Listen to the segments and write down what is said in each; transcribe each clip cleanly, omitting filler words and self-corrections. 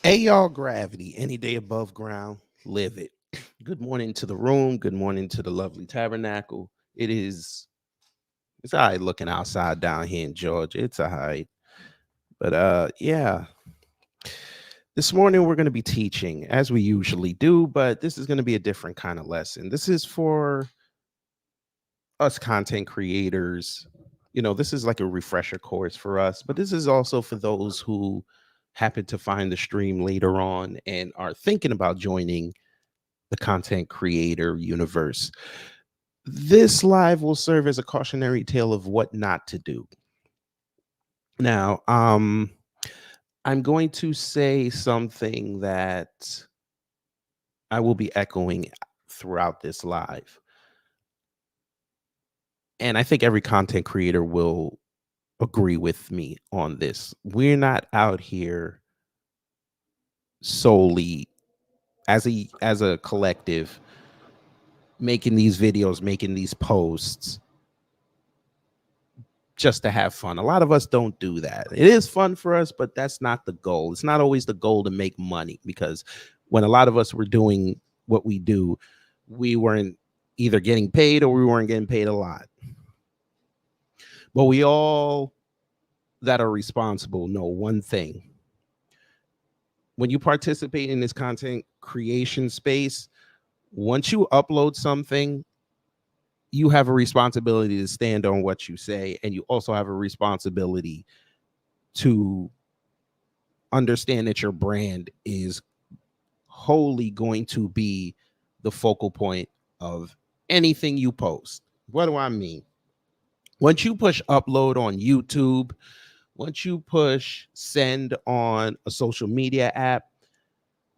Hey, y'all, gravity. Any day above ground, live it. Good morning to the room. Good morning to the lovely tabernacle. It's all right looking outside down here in Georgia. It's all right. But yeah, this morning we're going to be teaching as we usually do, but this is going to be a different kind of lesson. This is for us content creators. This is like a refresher course for us, but this is also for those who happen to find the stream later on and are thinking about joining the content creator universe. This live will serve as a cautionary tale of what not to do. Now, I'm going to say something that I will be echoing throughout this live. And I think every content creator will agree with me on this. We're not out here solely as a collective making these videos, making these posts just to have fun. A lot of us don't do that. It is fun for us, but that's not the goal. It's not always the goal to make money, because when a lot of us were doing what we do, we weren't either getting paid or we weren't getting paid a lot. But we all that are responsible know one thing. When you participate in this content creation space, once you upload something, you have a responsibility to stand on what you say, and you also have a responsibility to understand that your brand is wholly going to be the focal point of anything you post. What do I mean? Once you push upload on YouTube, once you push send on a social media app,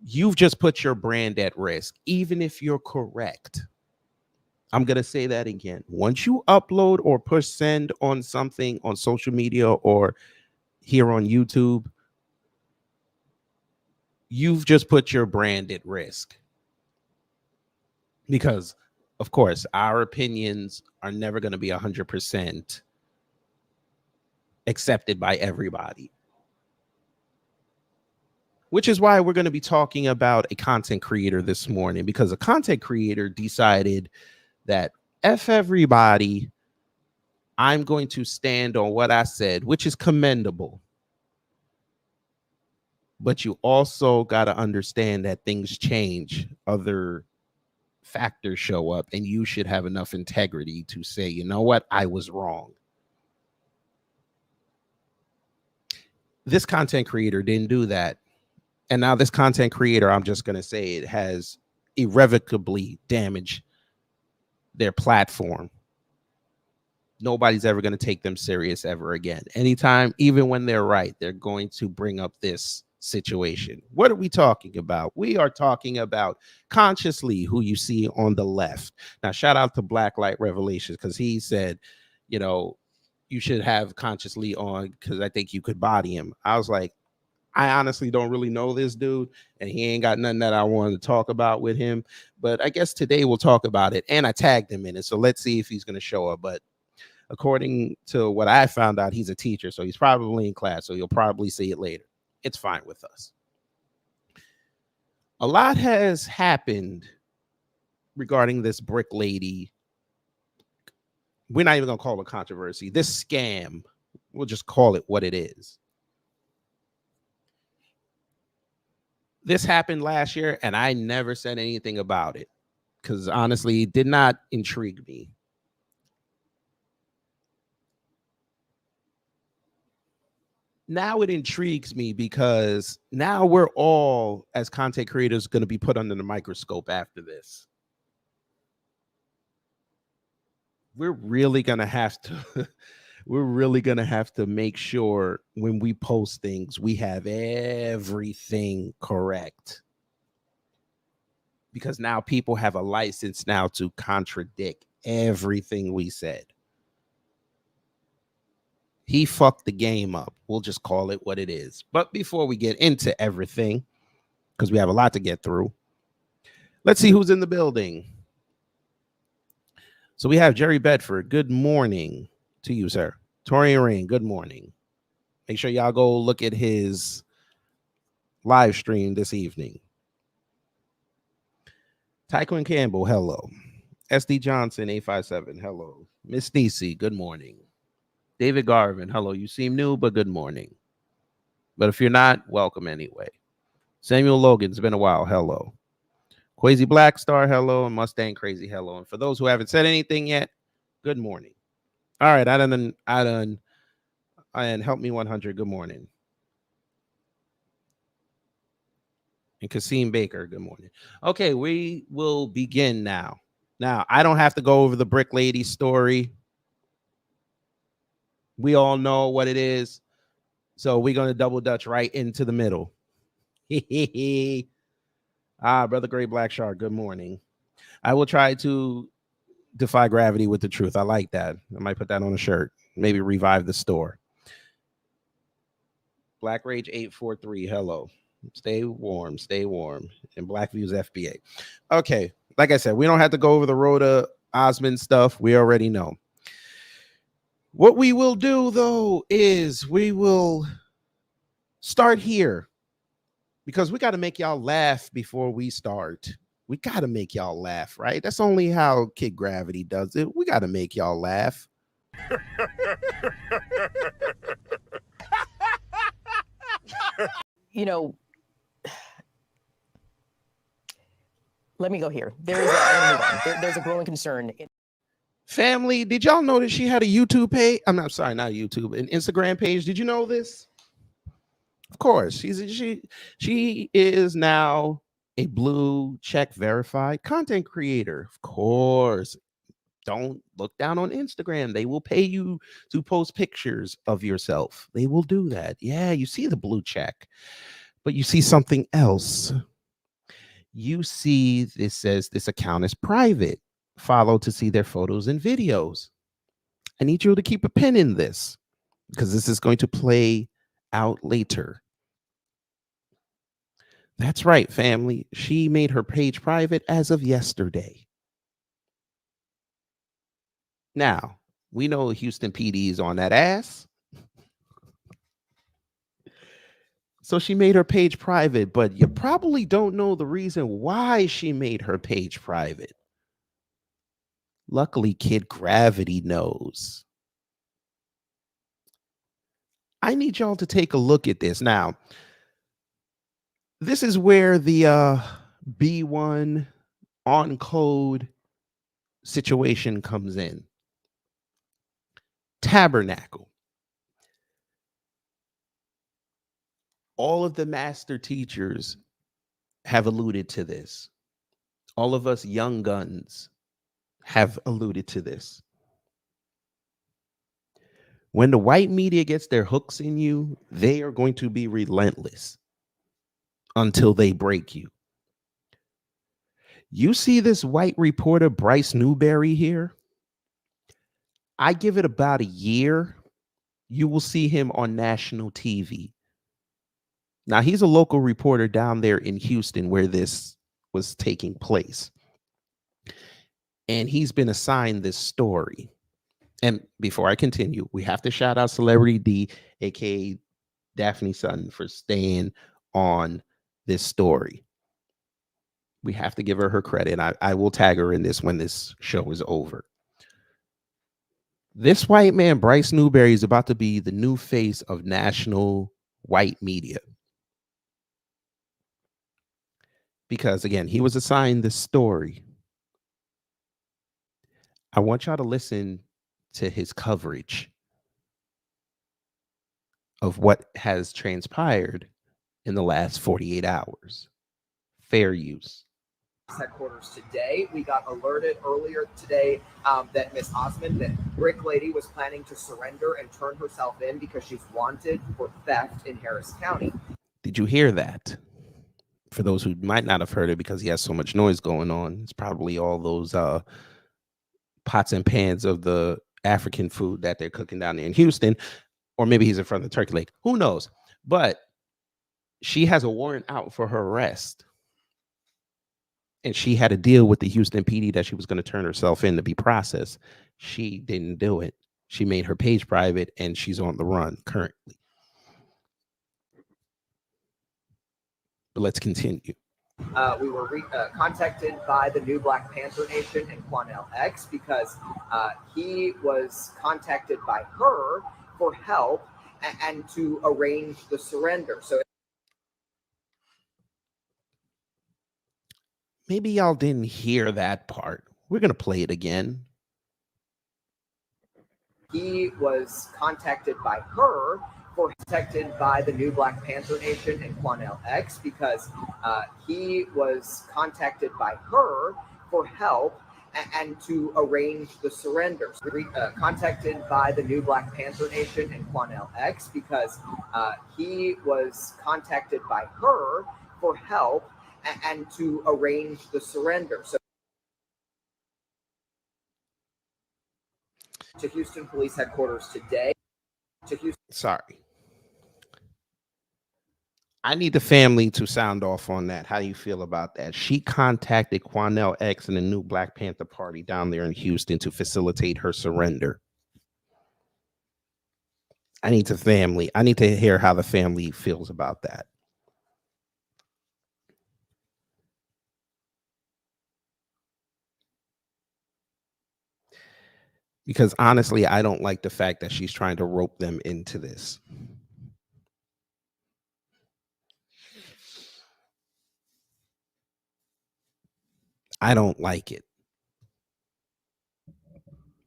you've just put your brand at risk, even if you're correct. I'm going to say that again. Once you upload or push send on something on social media or here on YouTube, you've just put your brand at risk. Because, of course, our opinions are never going to be 100% accepted by everybody. Which is why we're going to be talking about a content creator this morning, because a content creator decided that F everybody, I'm going to stand on what I said, which is commendable. But you also got to understand that things change, other factors show up, and you should have enough integrity to say, you know what, I was wrong. This content creator didn't do that. And now this content creator, I'm just going to say it has irrevocably damaged their platform. Nobody's ever going to take them serious ever again. Anytime, even when they're right, they're going to bring up this situation. What are we talking about? We are talking about Consciously, who you see on the left. Now, shout out to Blacklight Revelations, because he said, you should have Consciously on because I think you could body him. I was like, I honestly don't really know this dude, and he ain't got nothing that I wanted to talk about with him. But I guess today we'll talk about it, and I tagged him in it. So let's see if he's going to show up. But according to what I found out, he's a teacher, so he's probably in class, so you'll probably see it later. It's fine with us. A lot has happened regarding this brick lady. We're not even going to call it controversy. This scam, we'll just call it what it is. This happened last year, and I never said anything about it because honestly, it did not intrigue me. Now it intrigues me because now we're all, as content creators, going to be put under the microscope after this. We're really going to have to make sure when we post things, we have everything correct. Because now people have a license now to contradict everything we said. He fucked the game up. We'll just call it what it is. But before we get into everything, because we have a lot to get through, let's see who's in the building. So we have Jerry Bedford. Good morning to you, sir. Tori Rain, good morning. Make sure y'all go look at his live stream this evening. Tyquin Campbell, hello. SD Johnson, 857, hello. Miss Nisi, good morning. David Garvin, hello. You seem new, but good morning. But if you're not, welcome anyway. Samuel Logan, it's been a while, hello. Quasi Blackstar, hello. And Mustang Crazy, hello. And for those who haven't said anything yet, good morning. All right, I done, and help me 100, good morning. And Kasim Baker, good morning. Okay, we will begin now. Now, I don't have to go over the Brick Lady story. We all know what it is. So we're going to double dutch right into the middle. Brother Gray Black Shark, good morning. I will try to defy gravity with the truth. I like that. I might put that on a shirt. Maybe revive the store. Black Rage 843, hello. Stay warm, stay warm. And Black Views FBA. Okay, like I said, we don't have to go over the Rhoda Osman stuff. We already know. What we will do, though, is we will start here because we got to make y'all laugh before we start. We got to make y'all laugh, right? That's only how Kid Gravity does it. We got to make y'all laugh. You know, let me go here. There's a growing concern. Family, did y'all know that she had a YouTube page? I'm sorry, not YouTube, an Instagram page. Did you know this? Of course, she is now a blue check verified content creator. Of course. Don't look down on Instagram. They will pay you to post pictures of yourself. They will do that. Yeah, you see the blue check, but you see something else. You see this says this account is private. Follow to see their photos and videos. I need you to keep a pin in this because this is going to play out later. That's right, family. She made her page private as of yesterday. Now, we know Houston PD is on that ass. So she made her page private, but you probably don't know the reason why she made her page private. Luckily, Kid Gravity knows. I need y'all to take a look at this. Now, this is where the B1 on code situation comes in. Tabernacle. All of the master teachers have alluded to this. All of us young guns have alluded to this. When the white media gets their hooks in you, they are going to be relentless until they break you. You see this white reporter, Bryce Newberry here? I give it about a year. You will see him on national TV. Now, he's a local reporter down there in Houston where this was taking place. And he's been assigned this story. And before I continue, we have to shout out Celebrity D, aka Daphne Sutton, for staying on this story. We have to give her credit. I will tag her in this when this show is over. This white man, Bryce Newberry, is about to be the new face of national white media. Because, again, he was assigned this story. I want y'all to listen to his coverage of what has transpired in the last 48 hours. Fair use. Headquarters today. We got alerted earlier today that Miss Osman, that Brick Lady, was planning to surrender and turn herself in because she's wanted for theft in Harris County. Did you hear that? For those who might not have heard it because he has so much noise going on, it's probably all those pots and pans of the African food that they're cooking down there in Houston, or maybe he's in front of the turkey lake. Who knows? But she has a warrant out for her arrest. And she had a deal with the Houston PD that she was going to turn herself in to be processed. She didn't do it. She made her page private and she's on the run currently. But let's continue. We were contacted by the new Black Panther Nation and Quanell X because he was contacted by her for help and to arrange the surrender. So Maybe y'all didn't hear that part. We're going to play it again. he was contacted by her for protected by the new Black Panther Nation and Quanell X because he was contacted by her for help and to arrange the surrender. So, contacted by the new Black Panther Nation and Quanell X because he was contacted by her for help and to arrange the surrender. So to Houston Police Headquarters today. To Houston. Sorry. I need the family to sound off on that. How do you feel about that? She contacted Quanell X and the new Black Panther Party down there in Houston to facilitate her surrender. I need to hear how the family feels about that. Because honestly, I don't like the fact that she's trying to rope them into this. I don't like it.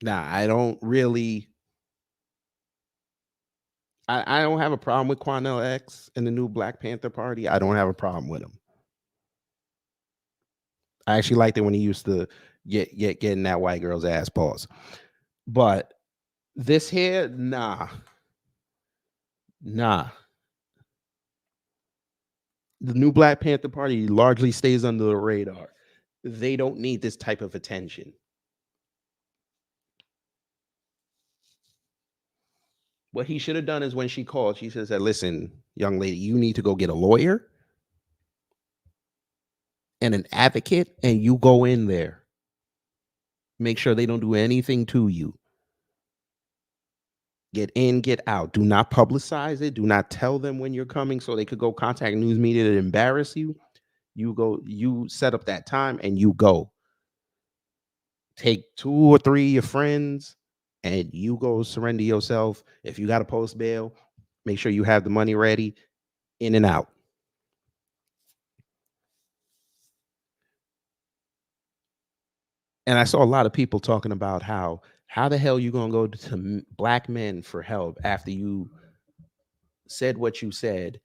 Now, I don't really. I don't have a problem with Quanell X and the new Black Panther Party. I don't have a problem with him. I actually liked it when he used to getting that white girl's ass paws. But this here, nah. The new Black Panther Party largely stays under the radar. They don't need this type of attention. What he should have done is when she called, she said, listen, young lady, you need to go get a lawyer and an advocate, and you go in there. Make sure they don't do anything to you. Get in, get out. Do not publicize it. Do not tell them when you're coming so they could go contact news media to embarrass you. You go, you set up that time and you go. Take 2 or 3 of your friends and you go surrender yourself. If you got to post bail, make sure you have the money ready, in and out. And I saw a lot of people talking about how the hell you going to go to black men for help after you said what you said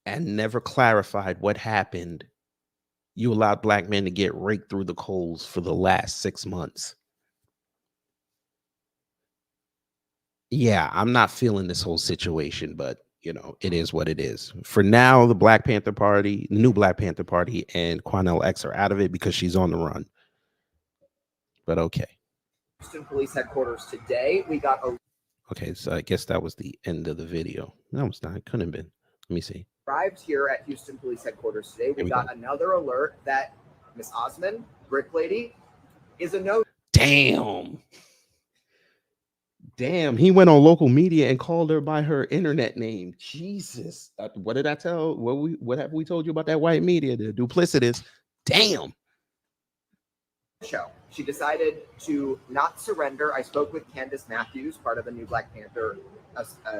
and never clarified what happened. You allowed black men to get raked through the coals for the last 6 months. Yeah, I'm not feeling this whole situation, but it is what it is. For now, the Black Panther Party, the new Black Panther Party, and Quanell X are out of it because she's on the run. But okay. Houston Police Headquarters today. We got a. Okay, so I guess that was the end of the video. No, it's not. It couldn't have been. Let me see. Arrived here at Houston Police Headquarters today. We got another alert that Miss Osman, Brick Lady, is a no. Damn, he went on local media and called her by her internet name. Jesus. What did I tell? What have we told you about that white media? The duplicitous. Damn. Show. She decided to not surrender. I spoke with Candace Matthews, part of the new Black Panther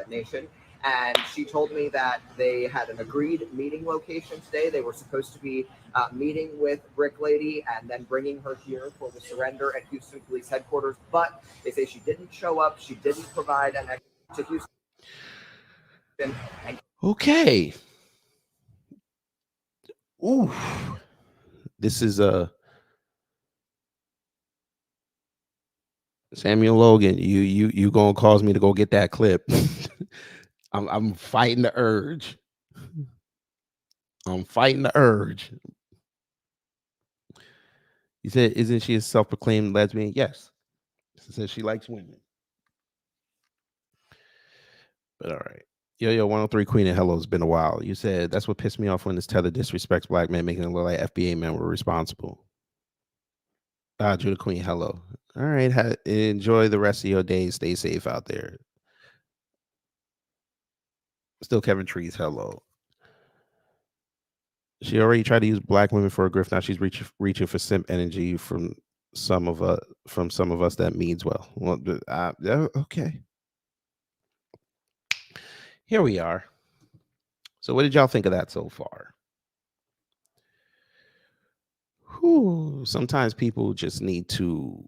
Nation, and she told me that they had an agreed meeting location today. They were supposed to be meeting with Brick Lady and then bringing her here for the surrender at Houston Police Headquarters, but they say she didn't show up. She didn't provide an exit to Houston. Okay. Ooh. This is Samuel Logan, you gonna cause me to go get that clip. I'm fighting the urge. I'm fighting the urge. He said, isn't she a self-proclaimed lesbian? Yes. She says she likes women. But all right. Yo, 103 Queen and hello, it's been a while. You said that's what pissed me off when this tether disrespects black men, making it look like FBA men were responsible. Judah Queen, hello. All right. Enjoy the rest of your day. Stay safe out there. Still Kevin Trees, hello. She already tried to use black women for a grift. Now she's reaching for simp energy from some of us that means well. Well, okay. Here we are. So what did y'all think of that so far? Whew, sometimes people just need to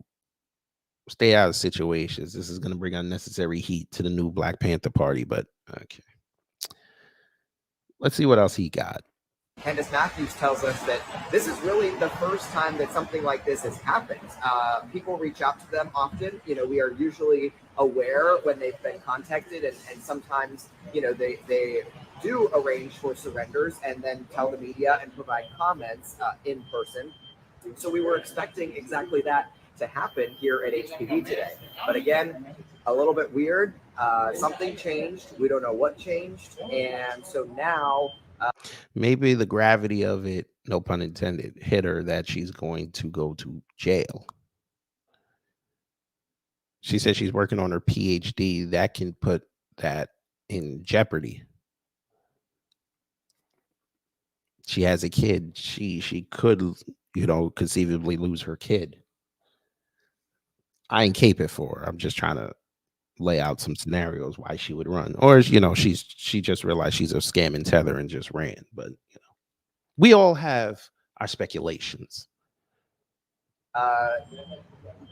stay out of situations. This is going to bring unnecessary heat to the new Black Panther Party, but okay. Let's see what else he got. Candace Matthews tells us that this is really the first time that something like this has happened. People reach out to them often. You know, we are usually aware when they've been contacted, and sometimes, you know, they do arrange for surrenders and then tell the media and provide comments in person. So we were expecting exactly that to happen here at HPD today. But again, a little bit weird. Something changed. We don't know what changed. And so now... maybe the gravity of it, no pun intended, hit her that she's going to go to jail. She said she's working on her PhD. That can put that in jeopardy. She has a kid. She could, you know, conceivably lose her kid. I ain't caping for her. I'm just trying to lay out some scenarios why she would run. Or, you know, she just realized she's a scam and tether and just ran. But, you know, we all have our speculations.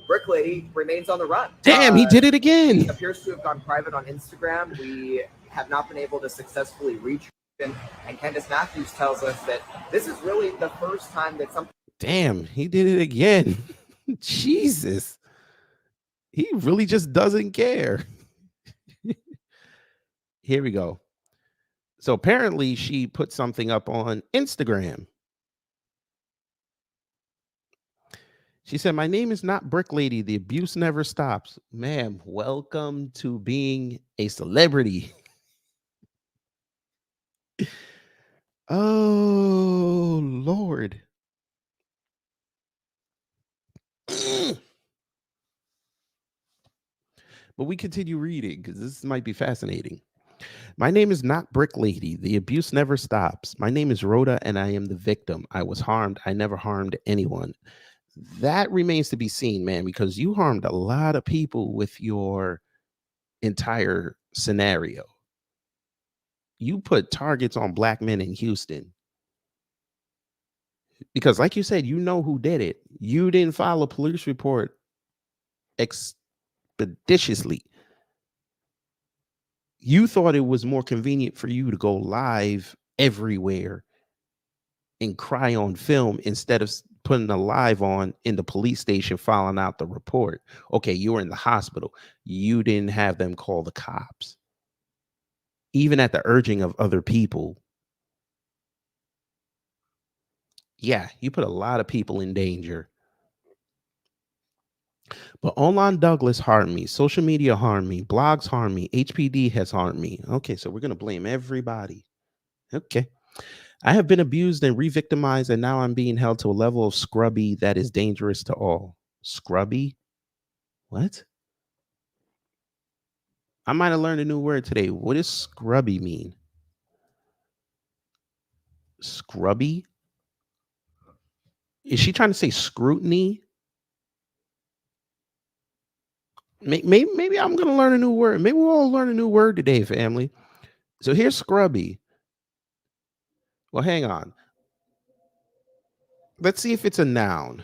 Brick Lady remains on the run. Damn, he did it again. He appears to have gone private on Instagram. We have not been able to successfully reach him. And Candace Matthews tells us that this is really the first time that something... Damn, he did it again. Jesus. He really just doesn't care. Here we go. So apparently she put something up on Instagram. She said, "My name is not Brick Lady. The abuse never stops." Ma'am, welcome to being a celebrity. Oh, Lord. But we continue reading because this might be fascinating. "My name is not Brick Lady. The abuse never stops. My name is Rhoda and I am the victim. I was harmed. I never harmed anyone." That remains to be seen, man, because you harmed a lot of people with your entire scenario. You put targets on black men in Houston. Because like you said, you know who did it. You didn't file a police report expeditiously. You thought it was more convenient for you to go live everywhere and cry on film instead of putting a live on in the police station, filing out the report. Okay, you were in the hospital. You didn't have them call the cops. Even at the urging of other people. Yeah, you put a lot of people in danger. But Olan Douglas harmed me. Social media harmed me. Blogs harmed me. HPD has harmed me. Okay, so we're going to blame everybody. Okay. "I have been abused and re-victimized, and now I'm being held to a level of scrubby that is dangerous to all." Scrubby? What? I might have learned a new word today. What does scrubby mean? Scrubby? Is she trying to say scrutiny? Maybe I'm going to learn a new word. Maybe we'll all learn a new word today, family. So here's scrubby. Well, hang on. Let's see if it's a noun.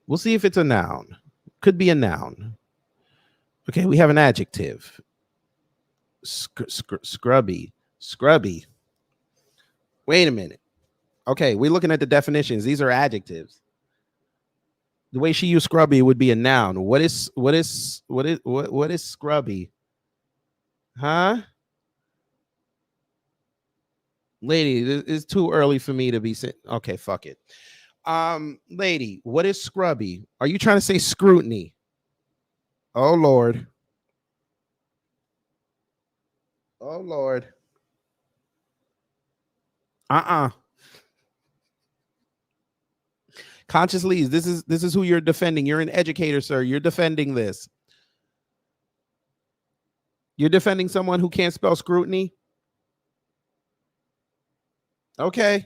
We'll see if it's a noun. Could be a noun. Okay, we have an adjective. Scrubby. Scrubby. Wait a minute. Okay, we're looking at the definitions. These are adjectives. The way she used scrubby would be a noun. What is scrubby? Huh? Lady, it's too early for me to be saying. Okay, fuck it. Lady, what is scrubby? Are you trying to say scrutiny? Oh Lord. Oh Lord. Consciously, this is who you're defending. You're an educator, sir. You're defending this. You're defending someone who can't spell scrutiny. Okay.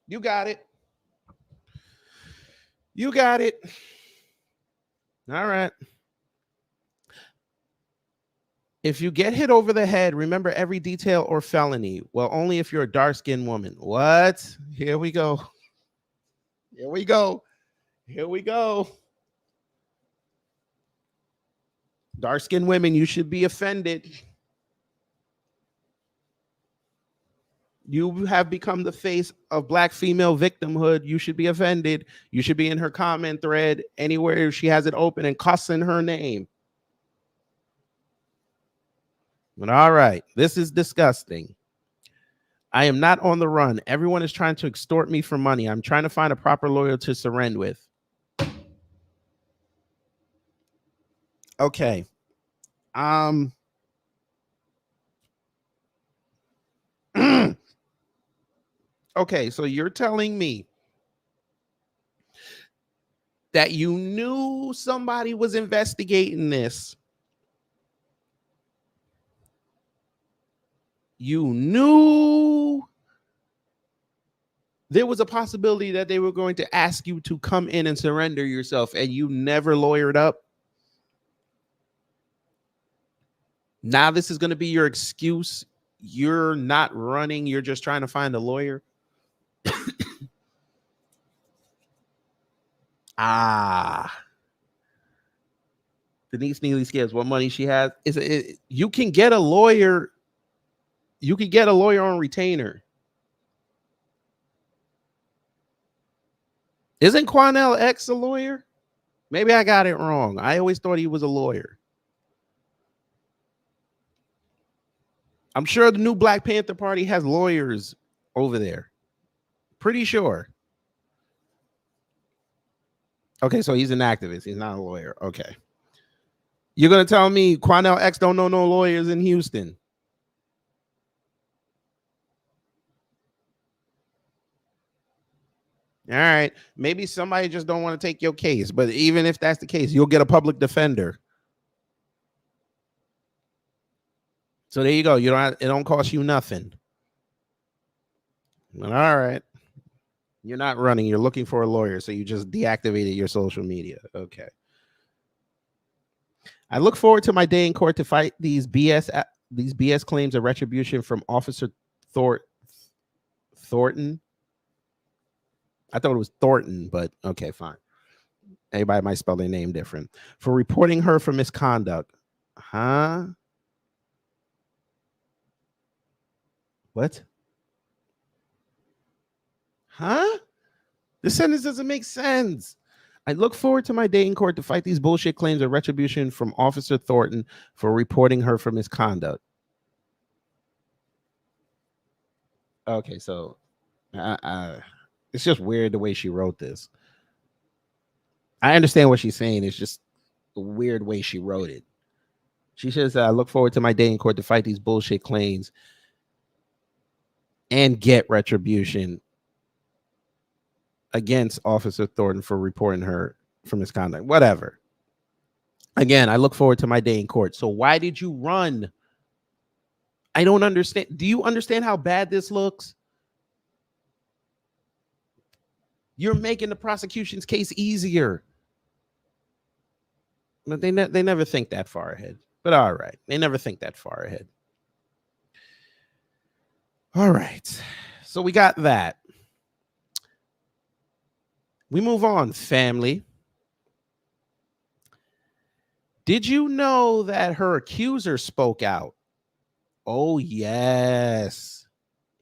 You got it. You got it. All right. If you get hit over the head, remember every detail or felony. Well, only if you're a dark-skinned woman. What? Here we go. Here we go. Here we go. Dark-skinned women, you should be offended. You have become the face of Black female victimhood. You should be offended. You should be in her comment thread anywhere she has it open and cussing her name. But all right, this is disgusting. I am not on the run. Everyone is trying to extort me for money. I'm trying to find a proper lawyer to surrender with. Okay. Okay, so you're telling me that you knew somebody was investigating this. You knew there was a possibility that they were going to ask you to come in and surrender yourself, and you never lawyered up. Now this is going to be your excuse. You're not running. You're just trying to find a lawyer. Denise Neely Scales, what money she has. You can get a lawyer. You can get a lawyer on retainer. Isn't Quanell X a lawyer? Maybe I got it wrong. I always thought he was a lawyer. I'm sure the new Black Panther Party has lawyers over there. Pretty sure. Okay, so he's an activist. He's not a lawyer. Okay. You're going to tell me Quanell X don't know no lawyers in Houston? All right. Maybe somebody just don't want to take your case. But even if that's the case, you'll get a public defender. So there you go. You don't have, it don't cost you nothing. All right. You're not running. You're looking for a lawyer. So you just deactivated your social media. Okay. I look forward to my day in court to fight these BS claims of retribution from Officer Thornton. I thought it was Thornton, but okay, fine. Everybody might spell their name different. For reporting her for misconduct. Huh? What? Huh? This sentence doesn't make sense. I look forward to my day in court to fight these bullshit claims of retribution from Officer Thornton for reporting her for misconduct. Okay, so it's just weird the way she wrote this. I understand what she's saying. It's just the weird way she wrote it. She says, I look forward to my day in court to fight these bullshit claims and get retribution against Officer Thornton for reporting her for misconduct. Whatever. Again, I look forward to my day in court. So why did you run? I don't understand. Do you understand how bad this looks? You're making the prosecution's case easier. But they never think that far ahead. But all right. They never think that far ahead. All right. So we got that. We move on, family. Did you know that her accuser spoke out? Oh, yes.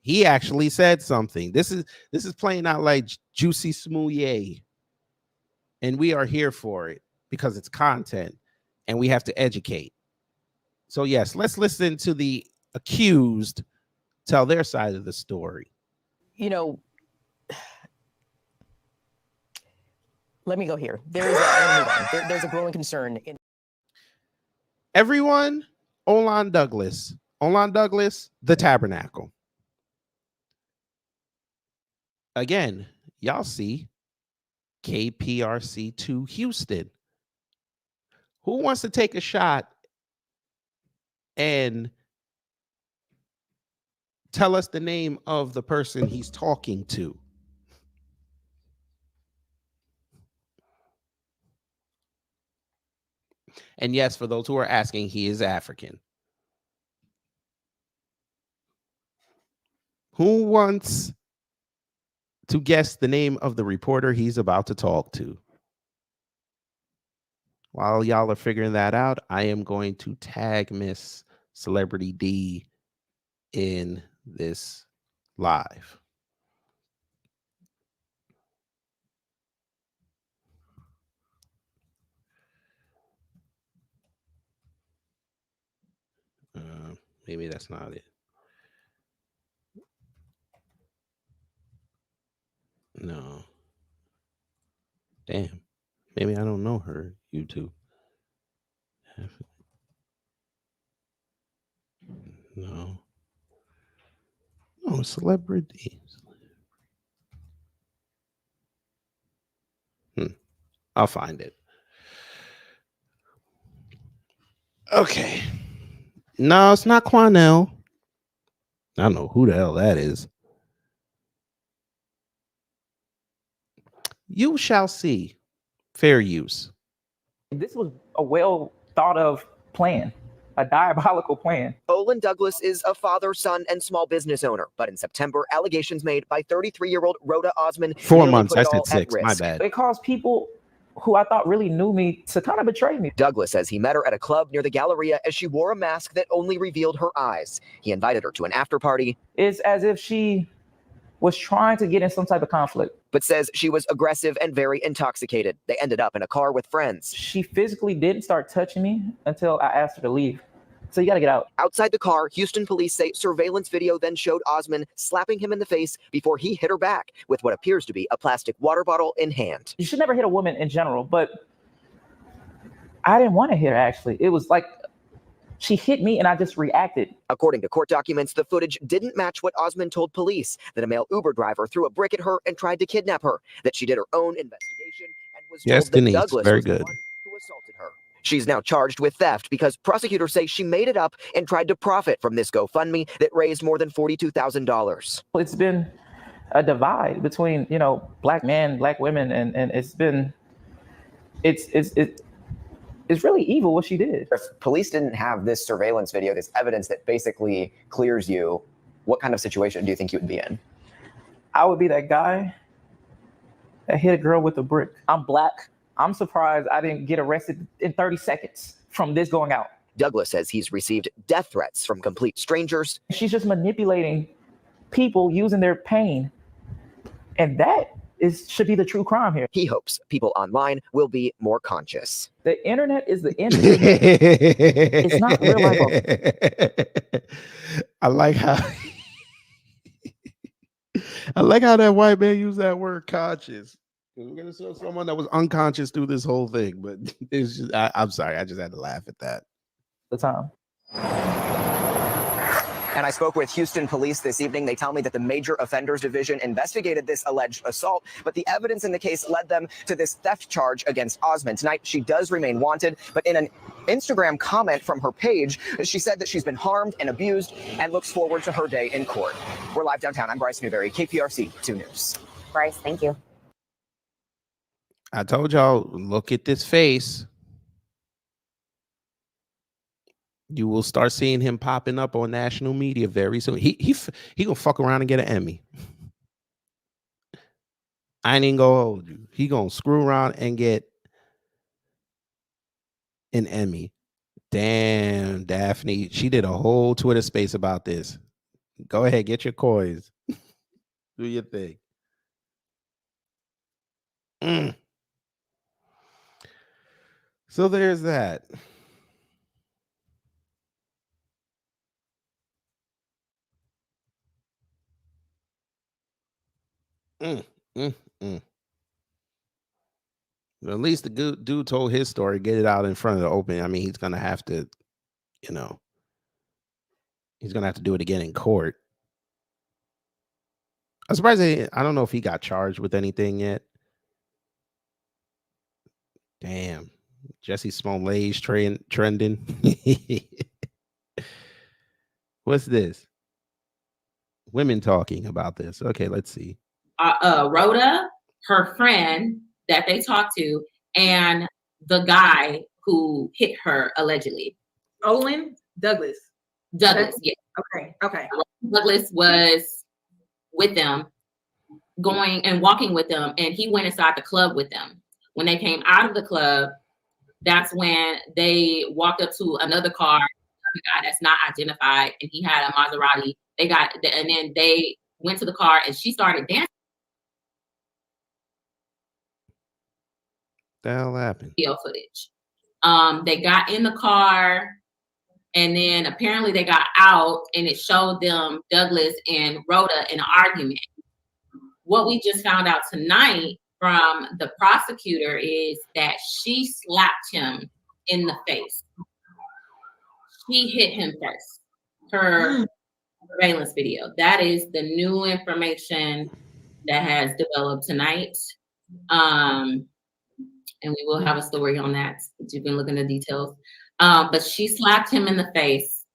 He actually said something. This is playing out like Juicy Smouye. And we are here for it because it's content and we have to educate. So, yes, let's listen to the accused tell their side of the story. You know, let me go here. There's a growing concern in everyone. Olan Douglas, the Tabernacle. Again, y'all see KPRC2 Houston. Who wants to take a shot and tell us the name of the person he's talking to. And yes, for those who are asking, he is African. Who wants to guess the name of the reporter he's about to talk to? While y'all are figuring that out, I am going to tag Miss Celebrity D in this live. Maybe that's not it. No. Damn. Maybe I don't know her YouTube. No. No, celebrity. I'll find it. Okay. No, it's not Quanell. I don't know who the hell that is. You shall see. Fair use. This was a well thought of plan, a diabolical plan. Olin Douglas is a father, son, and small business owner. But in September, allegations made by 33-year-old Rhoda Osman 4 nearly months. put I it all said 6. at My risk. bad. It caused people who I thought really knew me to kind of betray me. Douglas says he met her at a club near the Galleria as she wore a mask that only revealed her eyes. He invited her to an after party. It's as if she was trying to get in some type of conflict. But says she was aggressive and very intoxicated. They ended up in a car with friends. She physically didn't start touching me until I asked her to leave. So you got to get out. Outside the car, Houston police say surveillance video then showed Osman slapping him in the face before he hit her back with what appears to be a plastic water bottle in hand. You should never hit a woman in general, but I didn't want to hit her, actually. It was like she hit me and I just reacted. According to court documents, the footage didn't match what Osman told police, that a male Uber driver threw a brick at her and tried to kidnap her, that she did her own investigation and was Yes, told that Denise, Douglas very was good. the one who assaulted her. She's now charged with theft because prosecutors say she made it up and tried to profit from this GoFundMe that raised more than $42,000. It's been a divide between, black men, black women, and it's really evil what she did. If police didn't have this surveillance video, this evidence that basically clears you, what kind of situation do you think you would be in? I would be that guy that hit a girl with a brick. I'm black. I'm surprised I didn't get arrested in 30 seconds from this going out. Douglas says he's received death threats from complete strangers. She's just manipulating people using their pain. And that should be the true crime here. He hopes people online will be more conscious. The internet is the enemy. It's not real life. I like how that white man used that word conscious. We're gonna show someone that was unconscious through this whole thing, but it's just, I'm sorry, I just had to laugh at that. The time. And I spoke with Houston police this evening. They tell me that the Major Offenders Division investigated this alleged assault, but the evidence in the case led them to this theft charge against Osman. Tonight, she does remain wanted, but in an Instagram comment from her page, she said that she's been harmed and abused and looks forward to her day in court. We're live downtown. I'm Bryce Newberry, KPRC 2 News. Bryce, thank you. I told y'all, look at this face. You will start seeing him popping up on national media very soon. He gonna fuck around and get an Emmy. I ain't even gonna hold you. He gonna screw around and get an Emmy. Damn, Daphne. She did a whole Twitter space about this. Go ahead, get your coins. Do your thing. So there's that. Well, at least the dude told his story, get it out in front of the open. I mean, he's gonna have to, he's gonna have to do it again in court. I'm surprised I don't know if he got charged with anything yet. Damn, Jesse Smollett's trending. What's this? Women talking about this. Okay, let's see. Rhoda, her friend that they talked to, and the guy who hit her allegedly. Douglas. Yeah. Okay. Douglas was with them, going and walking with them, and he went inside the club with them. When they came out of the club, that's when they walked up to another car, a guy that's not identified, and he had a Maserati. And then they went to the car, and she started dancing. The hell happened? Video footage. They got in the car, and then apparently they got out, and it showed them Douglas and Rhoda in an argument. What we just found out tonight from the prosecutor is that she slapped him in the face. She hit him first. Her surveillance video. That is the new information that has developed tonight. And we will have a story on that if you can look into details. But she slapped him in the face,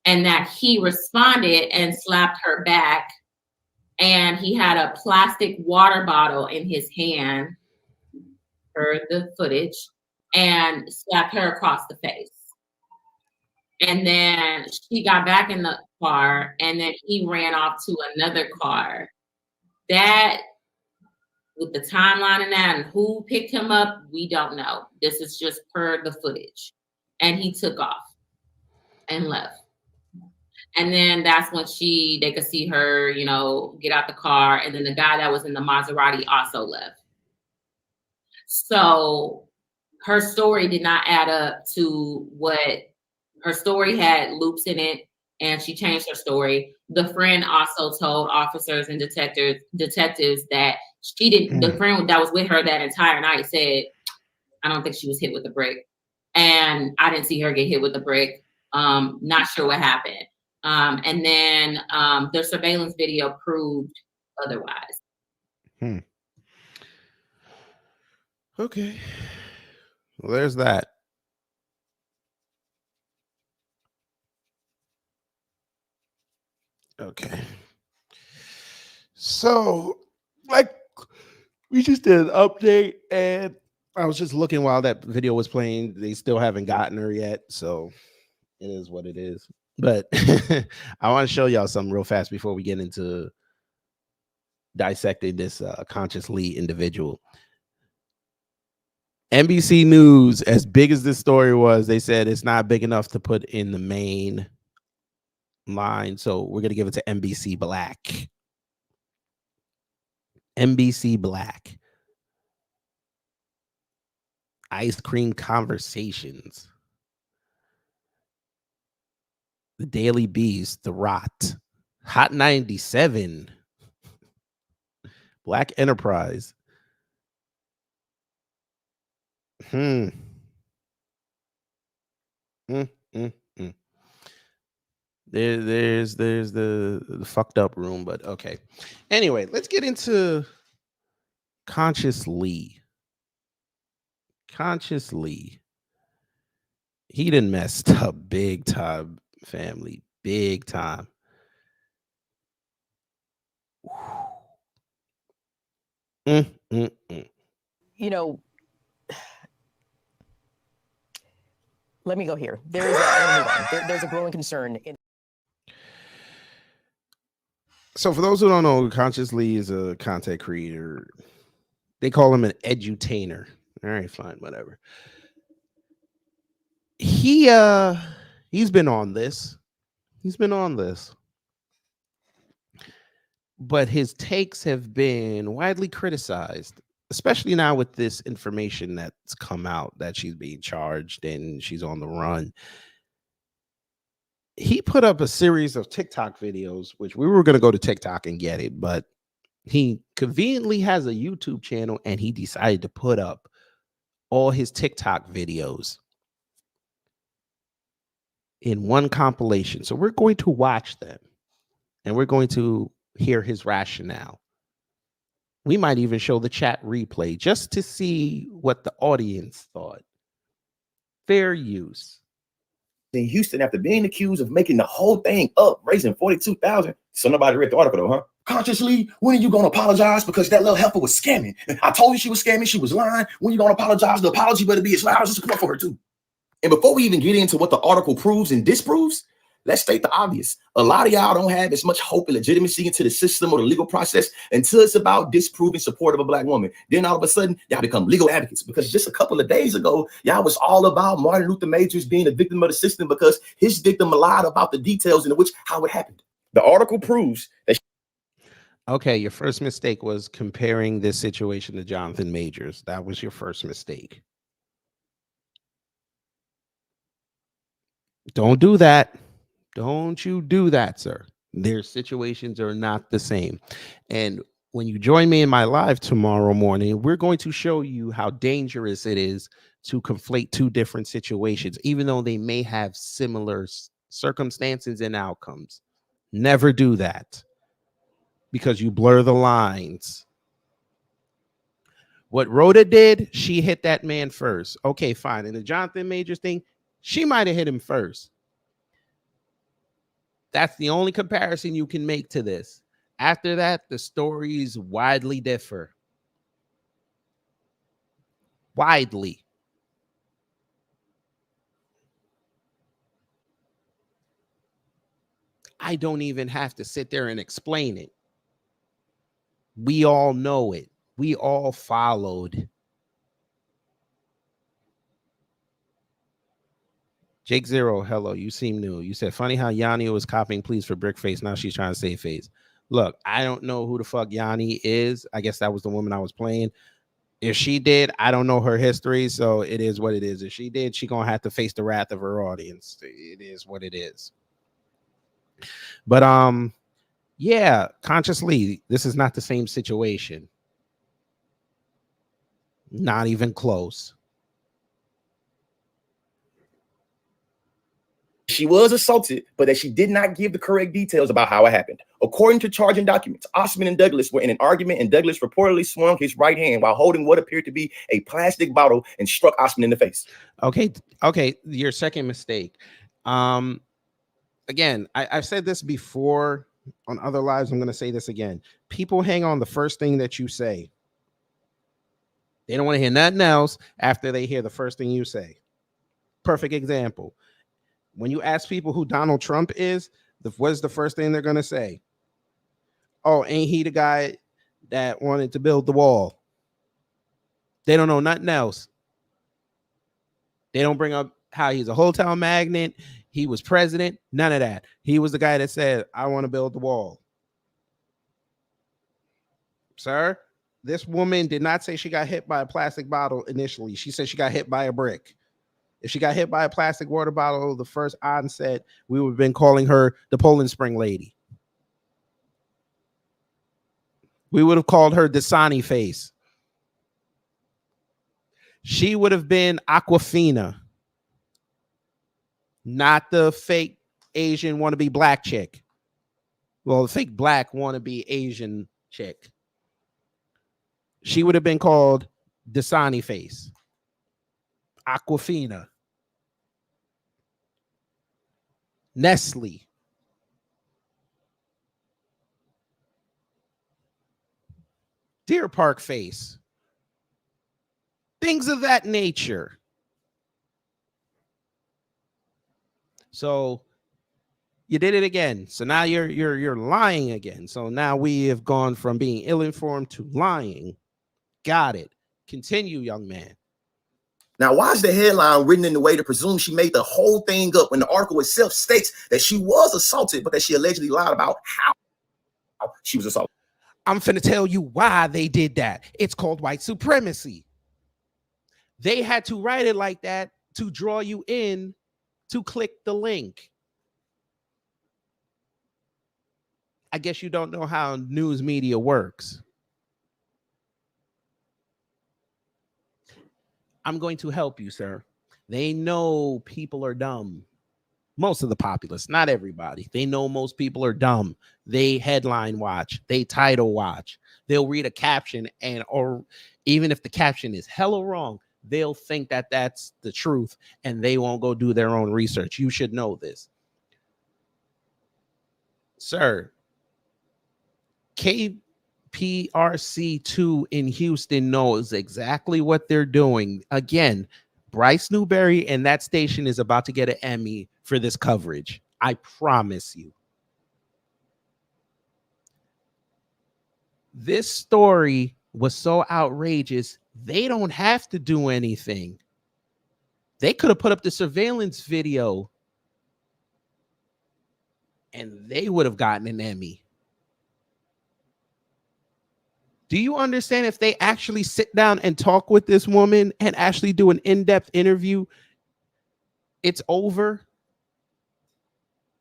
and that he responded and slapped her back. And he had a plastic water bottle in his hand, heard the footage, and slapped her across the face. And then she got back in the car, and then he ran off to another car. That, with the timeline and that, and who picked him up, we don't know. This is just per the footage. And he took off and left. And then that's when they could see her, get out the car. And then the guy that was in the Maserati also left. So her story did not add up to what her story had loops in it, and she changed her story. The friend also told officers and detectives that she didn't, the friend that was with her that entire night said, I don't think she was hit with a brick. And I didn't see her get hit with a brick. Not sure what happened. And then their surveillance video proved otherwise. Okay. Well, there's that. Okay. So, we just did an update, and I was just looking while that video was playing. They still haven't gotten her yet, so it is what it is. But I want to show y'all something real fast before we get into dissecting this Conscious Lee individual. NBC News, as big as this story was, they said it's not big enough to put in the main line, so we're going to give it to NBC Black. NBC Black. Ice Cream Conversations. The Daily Beast, The Rot, Hot 97, Black Enterprise. There's the fucked up room, but okay. Anyway, let's get into Conscious Lee. Conscious Lee. He done messed up big time, family. Big time. Let me go here. There's a growing concern. So for those who don't know, Conscious Lee is a content creator. They call him an edutainer. All right, fine, whatever. He's been on this. But his takes have been widely criticized, especially now with this information that's come out that she's being charged and she's on the run. He put up a series of TikTok videos, which we were going to go to TikTok and get it, but he conveniently has a YouTube channel, and he decided to put up all his TikTok videos in one compilation. So we're going to watch them, and we're going to hear his rationale. We might even show the chat replay just to see what the audience thought. Fair use. in Houston after being accused of making the whole thing up, raising $42,000. So nobody read the article though, huh? Consciously, when are you gonna apologize? Because that little heifer was scamming. I told you she was scamming, she was lying. When you gonna apologize? The apology better be as loud as it's come up for her too. And before we even get into what the article proves and disproves, let's state the obvious. A lot of y'all don't have as much hope and legitimacy into the system or the legal process until it's about disproving support of a Black woman. Then all of a sudden, y'all become legal advocates, because just a couple of days ago, y'all was all about Martin Luther Majors being a victim of the system because his victim lied about the details in which how it happened. The article proves that. Okay, your first mistake was comparing this situation to Jonathan Majors. That was your first mistake. Don't do that. Don't you do that, sir. Their situations are not the same. And when you join me in my live tomorrow morning, we're going to show you how dangerous it is to conflate two different situations, even though they may have similar circumstances and outcomes. Never do that, because you blur the lines. What Rhoda did, she hit that man first. Okay, fine. And the Jonathan Majors thing, she might have hit him first. That's the only comparison you can make to this. After that, the stories widely differ. Widely. I don't even have to sit there and explain it. We all know it. We all followed. Jake Zero, hello. You seem new. You said, funny how Yanni was copying please for Brickface. Now she's trying to save face. Look, I don't know who the fuck Yanni is. I guess that was the woman I was playing. If she did, I don't know her history, so it is what it is. If she did, she gonna have to face the wrath of her audience. It is what it is. But yeah, consciously, this is not the same situation. Not even close. She was assaulted, but that she did not give the correct details about how it happened. According to charging documents, Osman and Douglas were in an argument, and Douglas reportedly swung his right hand while holding what appeared to be a plastic bottle and struck Osman in the face. Okay, your second mistake. Again, I've said this before on other lives. I'm going to say this again. People hang on the first thing that you say. They don't want to hear nothing else after they hear the first thing you say. Perfect example. When you ask people who Donald Trump is, what is the first thing they're going to say? Oh, ain't he the guy that wanted to build the wall? They don't know nothing else. They don't bring up how he's a hotel magnate. He was president. None of that. He was the guy that said, I want to build the wall. Sir, this woman did not say she got hit by a plastic bottle initially. She said she got hit by a brick. If she got hit by a plastic water bottle, the first onset, we would have been calling her the Poland Spring lady. We would have called her Dasani face. She would have been Aquafina, not the fake Asian wannabe black chick. Well, the fake black wannabe Asian chick. She would have been called Dasani face. Aquafina. Nestle. Deer Park face. Things of that nature. So you did it again. So now you're lying again. So now we have gone from being ill-informed to lying. Got it. Continue, young man. Now, why is the headline written in the way to presume she made the whole thing up when the article itself states that she was assaulted, but that she allegedly lied about how she was assaulted? I'm finna tell you why they did that. It's called white supremacy. They had to write it like that to draw you in to click the link. I guess you don't know how news media works. I'm going to help you, sir. They know people are dumb. Most of the populace, not everybody. They know most people are dumb. They headline watch. They title watch. They'll read a caption, or even if the caption is hella wrong, they'll think that that's the truth and they won't go do their own research. You should know this. Sir, KPRC2 in Houston knows exactly what they're doing. Again, Bryce Newberry and that station is about to get an Emmy for this coverage. I promise you. This story was so outrageous, they don't have to do anything. They could have put up the surveillance video and they would have gotten an Emmy. Do you understand if they actually sit down and talk with this woman and actually do an in-depth interview, it's over?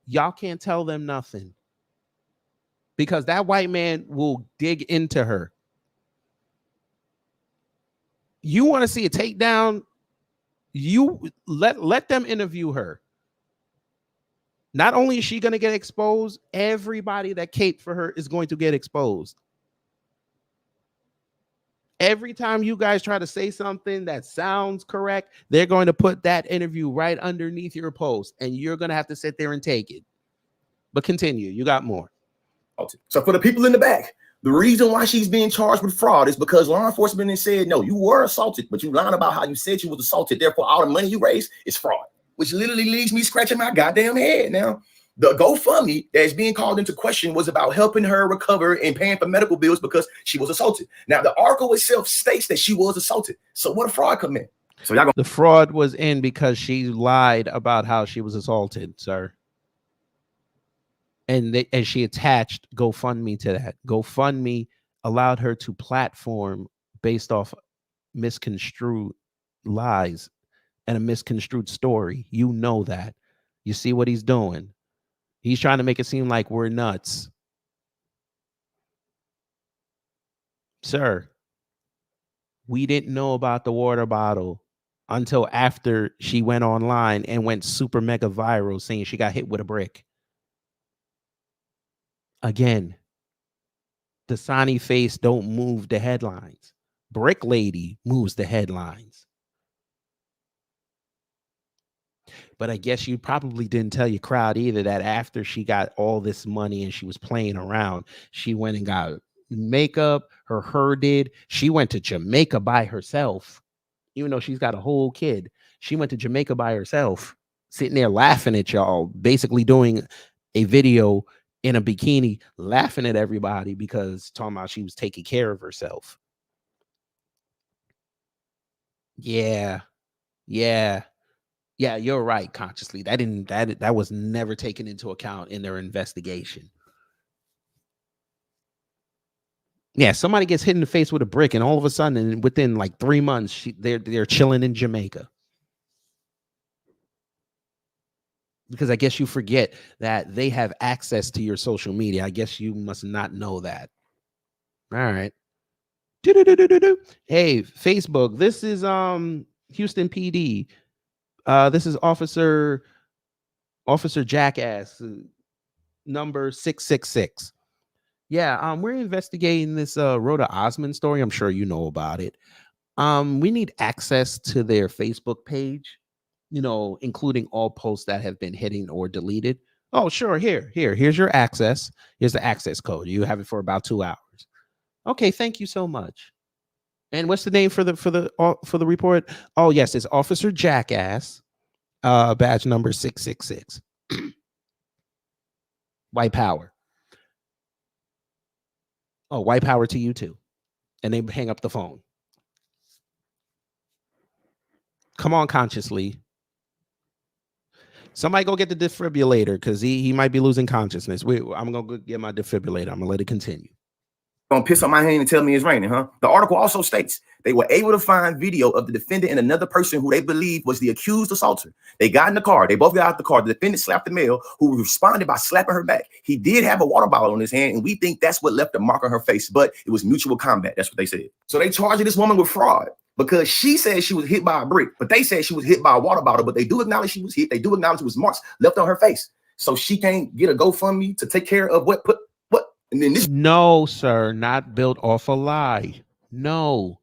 Y'all can't tell them nothing. Because that white man will dig into her. You want to see a takedown? You let them interview her. Not only is she going to get exposed, everybody that caped for her is going to get exposed. Every time you guys try to say something that sounds correct, they're going to put that interview right underneath your post, and you're going to have to sit there and take it. But continue. You got more. So for the people in the back, the reason why she's being charged with fraud is because law enforcement has said, no, you were assaulted, but you lied about how you said you was assaulted. Therefore, all the money you raised is fraud, which literally leaves me scratching my goddamn head. Now, the GoFundMe that is being called into question was about helping her recover and paying for medical bills because she was assaulted. Now, the article itself states that she was assaulted. So what a fraud come in? So y'all The fraud was in because she lied about how she was assaulted, sir. And she attached GoFundMe to that. GoFundMe allowed her to platform based off misconstrued lies and a misconstrued story. You know that. You see what he's doing. He's trying to make it seem like we're nuts. Sir, we didn't know about the water bottle until after she went online and went super mega viral saying she got hit with a brick. Again, the Dasani face don't move the headlines. Brick lady moves the headlines. But I guess you probably didn't tell your crowd either that after she got all this money and she was playing around, she went and got makeup. Her did. She went to Jamaica by herself, even though she's got a whole kid. She went to Jamaica by herself, sitting there laughing at y'all, basically doing a video in a bikini, laughing at everybody because talking about she was taking care of herself. Yeah, you're right. Consciously, that was never taken into account in their investigation. Yeah, somebody gets hit in the face with a brick, and all of a sudden, within like 3 months, they're chilling in Jamaica. Because I guess you forget that they have access to your social media. I guess you must not know that. All right. Hey, Facebook. This is Houston PD. This is Officer Jackass, number 666. Yeah, we're investigating this Rhoda Osman story. I'm sure you know about it. We need access to their Facebook page, including all posts that have been hidden or deleted. Oh, sure. Here's your access. Here's the access code. You have it for about 2 hours. Okay, thank you so much. And what's the name for the report? Oh, yes, it's Officer Jackass, badge number 666. White power. Oh, white power to you too. And they hang up the phone. Come on, consciously. Somebody go get the defibrillator because he might be losing consciousness. I'm going to get my defibrillator. I'm going to let it continue. Gonna piss on my hand and tell me it's raining, huh? The article also states they were able to find video of the defendant and another person who they believe was the accused assaulter. They got in the car. They both got out the car. The defendant slapped the male who responded by slapping her back. He did have a water bottle in his hand, and we think that's what left a mark on her face, but it was mutual combat. That's what they said. So they charged this woman with fraud because she said she was hit by a brick, but they said she was hit by a water bottle, but they do acknowledge she was hit. They do acknowledge it was marks left on her face. So she can't get a GoFundMe to take care of what. And then this. No, sir, not built off a lie. No.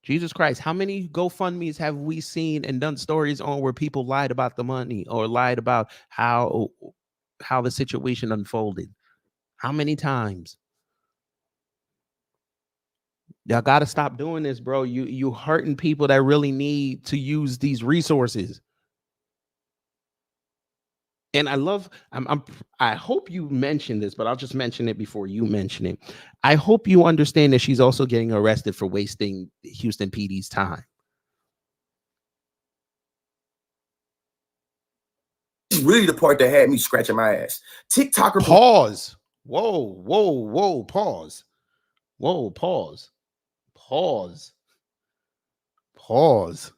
Jesus Christ, how many GoFundMes have we seen and done stories on where people lied about the money or lied about how the situation unfolded? How many times? Y'all got to stop doing this, bro. You hurting people that really need to use these resources. And I hope you mentioned this, but I'll just mention it before you mention it. I hope you understand that she's also getting arrested for wasting Houston PD's time. This is really the part that had me scratching my ass. TikToker. Pause. Whoa. Pause. Whoa, pause. Pause. Pause.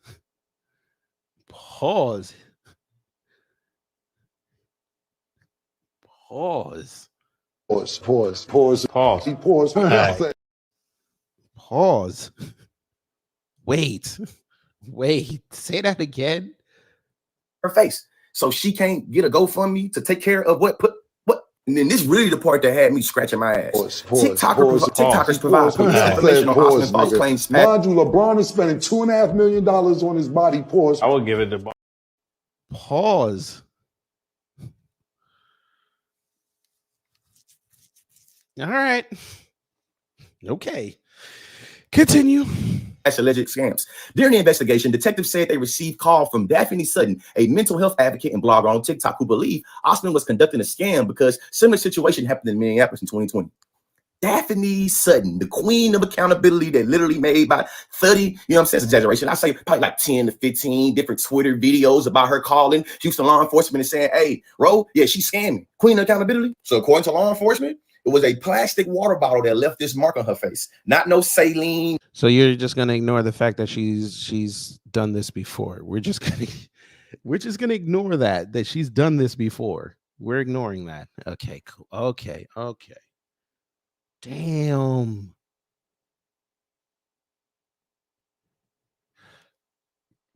Pause. Pause. Pause. Pause. Wait. Say that again. Her face, so she can't get a GoFundMe to take care of what. And then this really the part that had me scratching my ass. TikTokers provide police information on Osman false claims. Mind you, LeBron is spending $2.5 million on his body. Pause. I would give it to. Pause. All right. Okay. Continue. That's alleged scams. During the investigation, detectives said they received call from Daphne Sutton, a mental health advocate and blogger on TikTok, who believed Osman was conducting a scam because similar situation happened in Minneapolis in 2020. Daphne Sutton, the queen of accountability that literally made about 30, you know what I'm saying, it's exaggeration. I say probably like 10 to 15 different Twitter videos about her calling Houston law enforcement and saying, hey, Ro, yeah, she's scamming. Queen of accountability. So according to law enforcement, it was a plastic water bottle that left this mark on her face, not no saline. So you're just gonna ignore the fact that she's done this before. We're just gonna ignore that she's done this before. We're ignoring that. Okay, cool. Okay. Damn.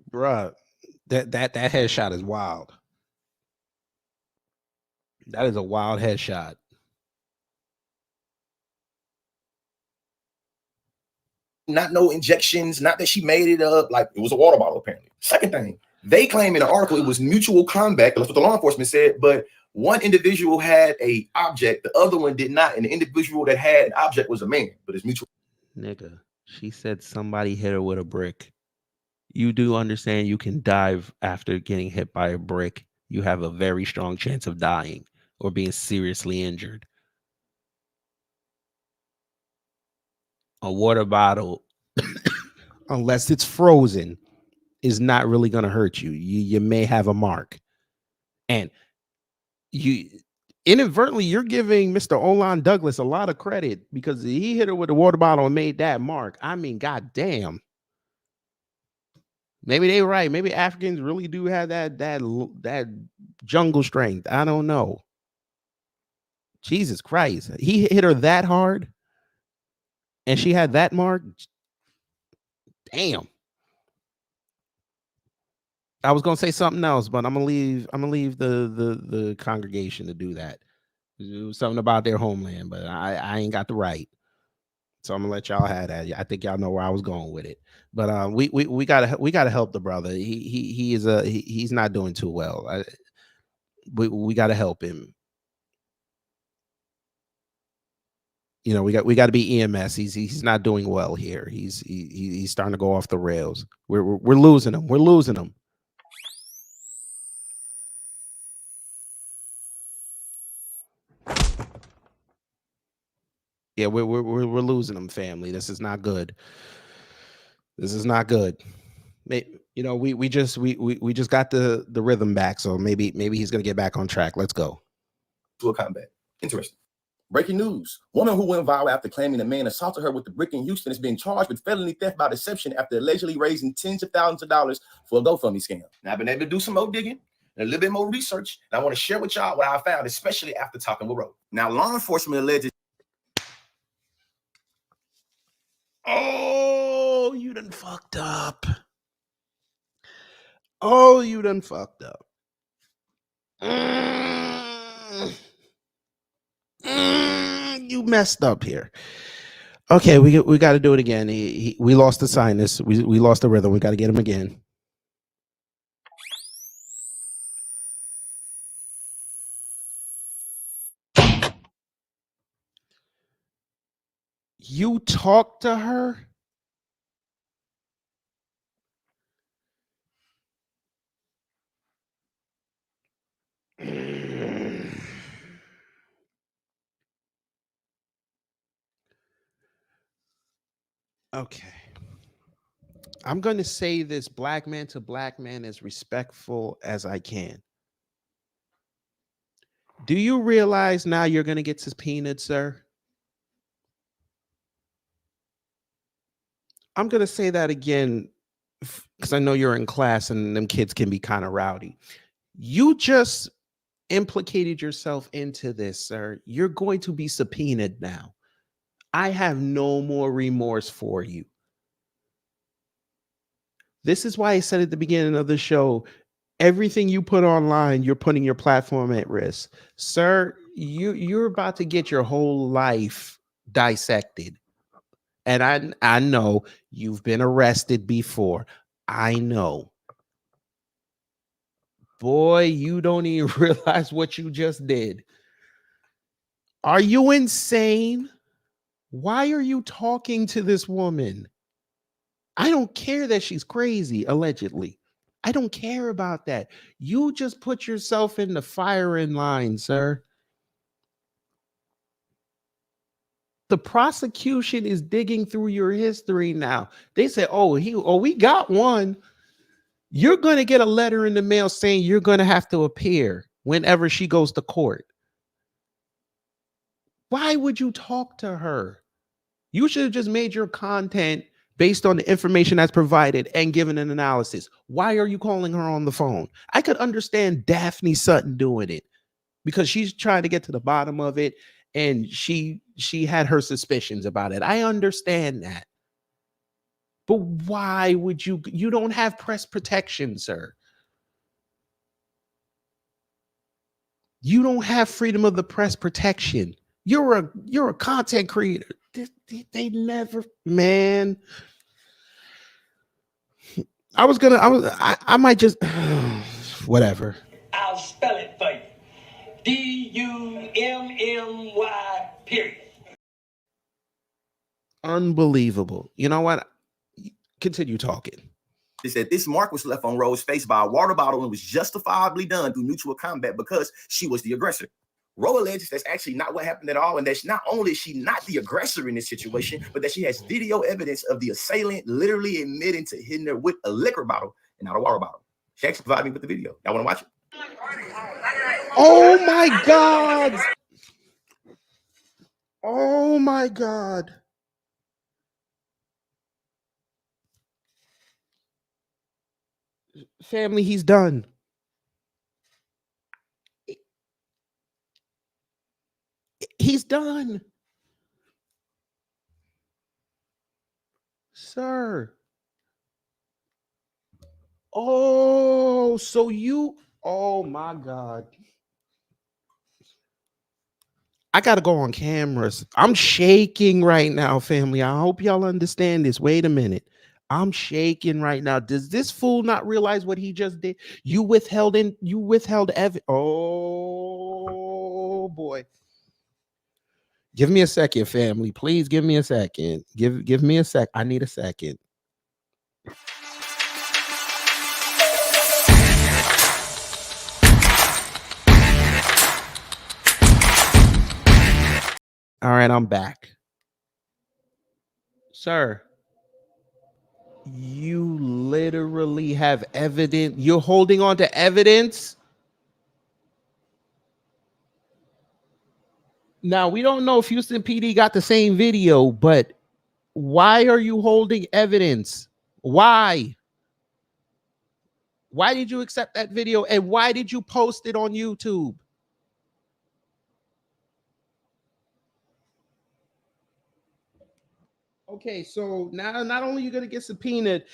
Bruh, that headshot is wild. That is a wild headshot. Not no injections, not that she made it up, like it was a water bottle, apparently. Second thing, they claim in the article it was mutual combat. That's what the law enforcement said, but one individual had a object, the other one did not, and the individual that had an object was a man, but it's mutual. Nigga, she said somebody hit her with a brick. You do understand you can dive after getting hit by a brick. You have a very strong chance of dying or being seriously injured. A water bottle, unless it's frozen, is not really going to hurt you. You may have a mark. And you inadvertently, you're giving Mr. Olan Douglas a lot of credit because he hit her with a water bottle and made that mark. I mean, goddamn. Maybe they're right. Maybe Africans really do have that jungle strength. I don't know. Jesus Christ. He hit her that hard. And she had that mark. Damn. I was gonna say something else, but I'm gonna leave the congregation to do that. Do something about their homeland, but I ain't got the right. So I'm gonna let y'all have that. I think y'all know where I was going with it. But we gotta help the brother. He's not doing too well. We gotta help him. You know, we got to be EMS. He's not doing well here. He's starting to go off the rails. We're losing him. We're losing him. Yeah, we're losing him, family. This is not good. This is not good. You know, we just got the rhythm back, so maybe he's gonna get back on track. Let's go. To a combat. Interesting. Breaking news. Woman who went viral after claiming a man assaulted her with the brick in Houston is being charged with felony theft by deception after allegedly raising tens of thousands of dollars for a GoFundMe scam. Now, I've been able to do some more digging and a little bit more research, and I want to share with y'all what I found, especially after talking with Ro. Now, law enforcement alleges. Oh, you done fucked up. Oh, you done fucked up. You messed up here. Okay, we got to do it again. We lost the sinus. We lost the rhythm. We got to get him again. You talked to her? Okay. I'm going to say this black man to black man as respectful as I can. Do you realize now you're going to get subpoenaed, sir? I'm going to say that again because I know you're in class and them kids can be kind of rowdy. You just implicated yourself into this, sir. You're going to be subpoenaed now. I have no more remorse for you. This is why I said at the beginning of the show, everything you put online, you're putting your platform at risk. Sir, you're about to get your whole life dissected. And I know you've been arrested before. I know. Boy, you don't even realize what you just did. Are you insane? Why are you talking to this woman? I don't care that she's crazy, allegedly. I don't care about that. You just put yourself in the firing line, sir. The prosecution is digging through your history now. They say, we got one. You're going to get a letter in the mail saying you're going to have to appear whenever she goes to court. Why would you talk to her? You should have just made your content based on the information that's provided and given an analysis. Why are you calling her on the phone? I could understand Daphne Sutton doing it because she's trying to get to the bottom of it and she had her suspicions about it. I understand that. But why would you don't have press protection, sir. You don't have freedom of the press protection. You're a content creator. They never, man. I might just whatever. I'll spell it for you. D-U-M-M-Y, period. Unbelievable. You know what? Continue talking. They said this mark was left on Rose's face by a water bottle and was justifiably done through mutual combat because she was the aggressor. Rose alleges that's actually not what happened at all, and that's not only is she not the aggressor in this situation, but that she has video evidence of the assailant literally admitting to hitting her with a liquor bottle and not a water bottle. She actually provided me with the video. Y'all want to watch it? Oh my God. Oh my God. Family, he's done. He's done. Sir. Oh, oh my God. I got to go on cameras. I'm shaking right now, family. I hope y'all understand this. Wait a minute. I'm shaking right now. Does this fool not realize what he just did? You withheld evidence. Oh boy. Give me a second, family. Please give me a second. Give me a sec. I need a second. All right, I'm back. Sir, you literally have evidence. You're holding on to evidence. Now, we don't know if Houston PD got the same video, but why are you holding evidence? Why? Why did you accept that video? And why did you post it on YouTube? Okay, so now not only are you going to get subpoenaed,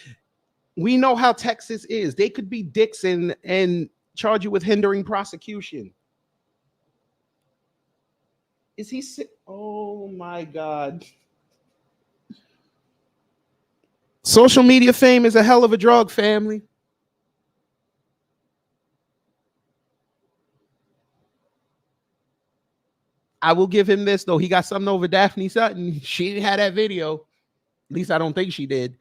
we know how Texas is. They could be dicks and charge you with hindering prosecution. Is he sick? Oh my God. Social media fame is a hell of a drug, family. I will give him this, though. He got something over Daphne Sutton. She didn't have that video. At least I don't think she did.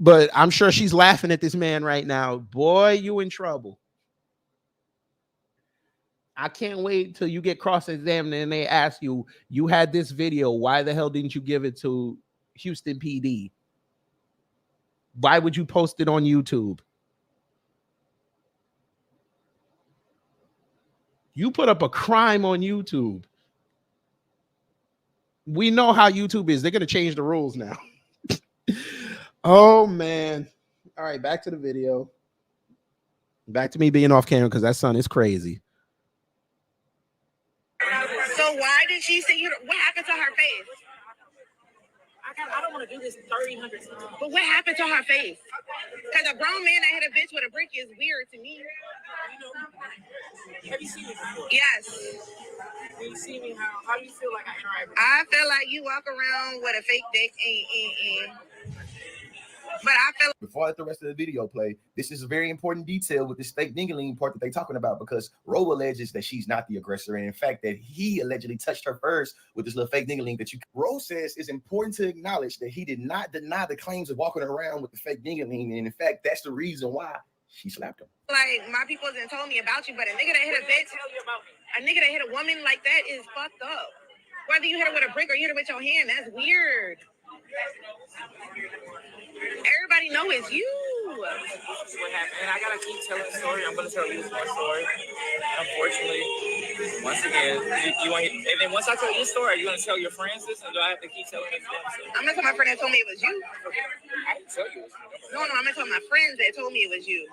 But I'm sure she's laughing at this man right now. Boy, you in trouble. I can't wait till you get cross-examined and they ask you, you had this video. Why the hell didn't you give it to Houston PD? Why would you post it on YouTube? You put up a crime on YouTube. We know how YouTube is. They're going to change the rules now. Oh, man. All right, back to the video. Back to me being off camera because that son is crazy. So why did she say what happened to her face? I don't want to do this 300 times. But what happened to her face? Because a grown man that hit a bitch with a brick is weird to me. Have you seen me before? Yes. When you see me, how do you feel like I interact with you? I feel like you walk around with a fake dick and but I feel before I let the rest of the video play, this is a very important detail with this fake ding-a-ling part that they're talking about, because Ro alleges that she's not the aggressor, and in fact that he allegedly touched her first with this little fake ding-a-ling that you. Ro says it's important to acknowledge that he did not deny the claims of walking around with the fake ding-a-ling, and in fact that's the reason why she slapped him. like my people didn't told me about you, but a nigga that hit a bitch, a nigga that hit a woman like that is fucked up. Whether you hit her with a brick or you hit her with your hand, that's weird. Everybody know it's you. What happened? And I gotta keep telling the story. I'm gonna tell you my story. Unfortunately, once again, you want. And then once I tell you the story, are you gonna tell your friends this, or do I have to keep telling them? I'm gonna tell my friend that told me it was you. I didn't tell you. No, I'm gonna tell my friends that told me it was you.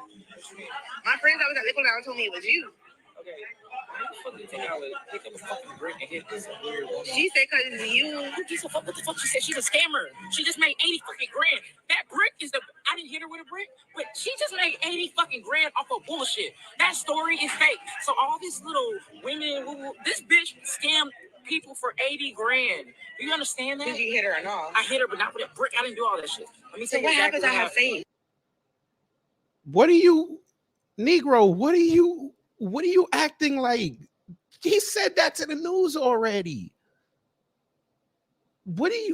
My friends that was at Liquid Hour told me it was you. Okay. How the fuck do you think I would pick up a fucking brick and hit this weird woman? She said because you. Who gives a fuck? What the fuck she said? She's a scammer. She just made 80 fucking grand. That brick is the. I didn't hit her with a brick, but she just made 80 fucking grand off of bullshit. That story is fake. So all these little women, this bitch scammed people for 80 grand. Do you understand that? Did you hit her or not? I hit her, but not with a brick. I didn't do all that shit. Let me So tell you what exactly happened to her face? What are you, Negro? What are you acting like? He said that to the news already.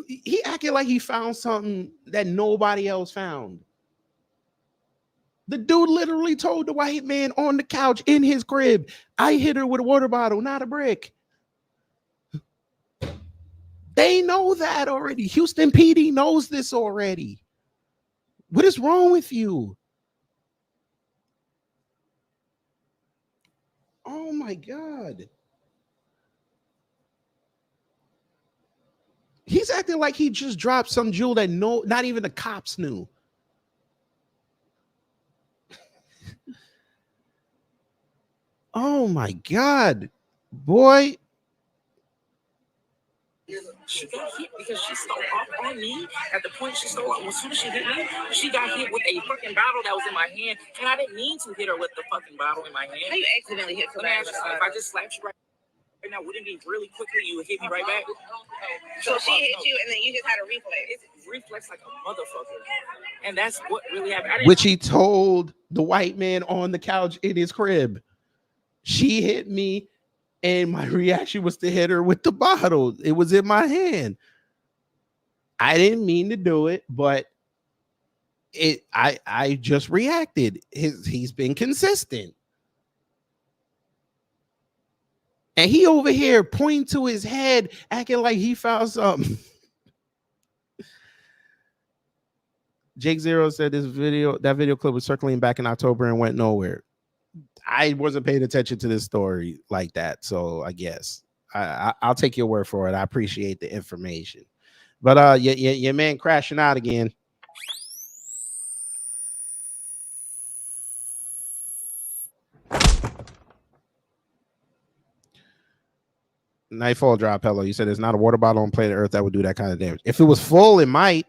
He acting like he found something that nobody else found. The dude literally told the white man on the couch in his crib, I hit her with a water bottle, not a brick. They know that already. Houston PD knows this already. What is wrong with you? Oh my God. He's acting like he just dropped some jewel that not even the cops knew. Oh my God, boy. She got hit because she stole off on me. At the point she stole off, as soon as she hit me, she got hit with a fucking bottle that was in my hand, and I didn't mean to hit her with the fucking bottle in my hand. How you accidentally hit somebody? If I just slapped you right now, wouldn't it be really quickly you would hit me right back? So she hit you, and then you just had a reflex. It's reflex like a motherfucker, and that's what really happened. Which he told the white man on the couch in his crib. She hit me, and my reaction was to hit her with the bottle. It was in my hand. I didn't mean to do it, but I just reacted. He's been consistent. And he over here pointing to his head, acting like he found something. Jake Zero said that video clip was circling back in October and went nowhere. I wasn't paying attention to this story like that, so I guess I'll take your word for it. I appreciate the information, but your man crashing out again. Nightfall drop. Hello, you said there's not a water bottle on planet Earth that would do that kind of damage. If it was full, it might.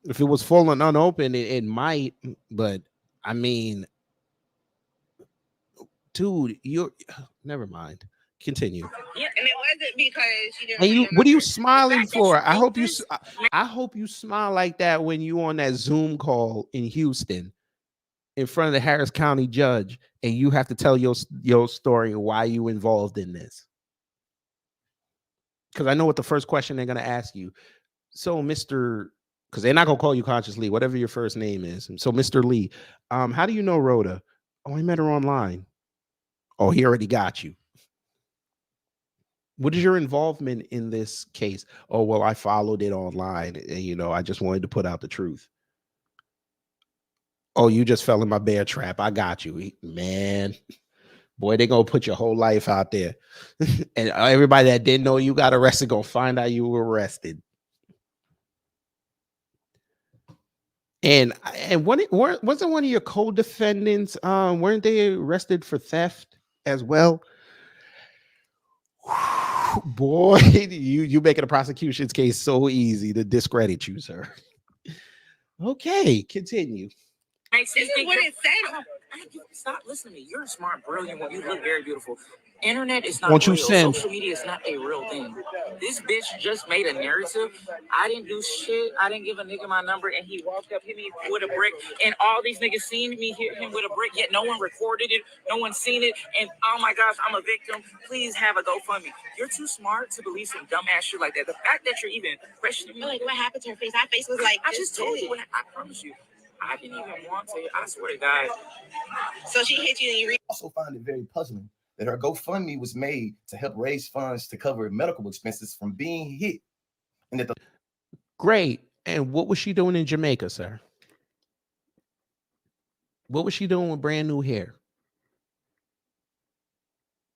If it was full and unopened, it might, but I mean, dude, never mind. Continue. And it wasn't because she didn't. And you, want your what are you number. smiling for? I hope you, this- I hope you smile like that when you on that Zoom call in Houston, in front of the Harris County judge, and you have to tell your story and why you involved in this. Because I know what the first question they're gonna ask you. So, Mr. Because they're not gonna call you Conscious Lee, whatever your first name is. So, Mr. Lee, how do you know Rhoda? Oh, I met her online. Oh, he already got you. What is your involvement in this case? Oh, well, I followed it online. And, I just wanted to put out the truth. Oh, you just fell in my bear trap. I got you. Man, boy, they're going to put your whole life out there. And everybody that didn't know you got arrested going to find out you were arrested. And wasn't one of your co-defendants, weren't they arrested for theft as well? Boy, you making a prosecution's case so easy to discredit you, sir. Okay, continue. This is what it said. Stop listening to me. You're a smart, brilliant woman. You look very beautiful. Internet is not Won't you real. send? Social media is not a real thing. This bitch just made a narrative. I didn't do shit. I didn't give a nigga my number, and he walked up, hit me with a brick, and all these niggas seen me hit him with a brick, yet no one recorded it, no one seen it, and oh my gosh, I'm a victim. Please have a GoFundMe. You're too smart to believe some dumbass shit like that. The fact that you're even questioning me, Like, what happened to her face? Her face was like, I just told you. I promise you. I didn't even want to. I swear to God. So she hit you and you I also find it very puzzling that her GoFundMe was made to help raise funds to cover medical expenses from being hit. And that the Great. And what was she doing in Jamaica, sir? What was she doing with brand new hair?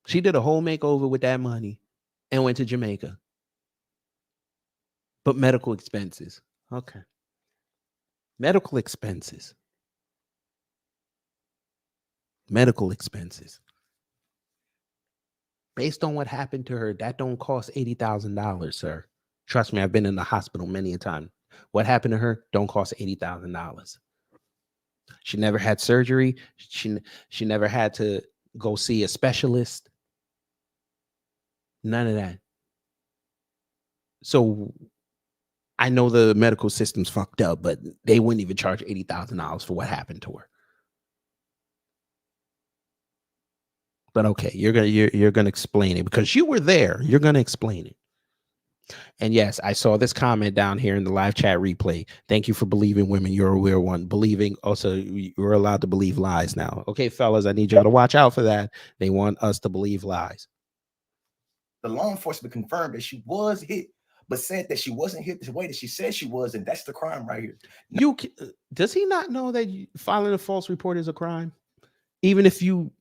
She did a whole makeover with that money and went to Jamaica. But medical expenses. Okay. Medical expenses. Medical expenses. Based on what happened to her, that don't cost $80,000, sir. Trust me, I've been in the hospital many a time. What happened to her don't cost $80,000. She never had surgery. She never had to go see a specialist. None of that. So I know the medical system's fucked up, but they wouldn't even charge $80,000 for what happened to her. But okay, you're gonna explain it because you were there. You're gonna explain it. And yes, I saw this comment down here in the live chat replay. Thank you for believing women. You're a weird one. Believing also, you're allowed to believe lies now. Okay, fellas, I need y'all to watch out for that. They want us to believe lies. The law enforcement confirmed that she was hit, but said that she wasn't hit the way that she said she was, and that's the crime right here. Does he not know that filing a false report is a crime? Even if you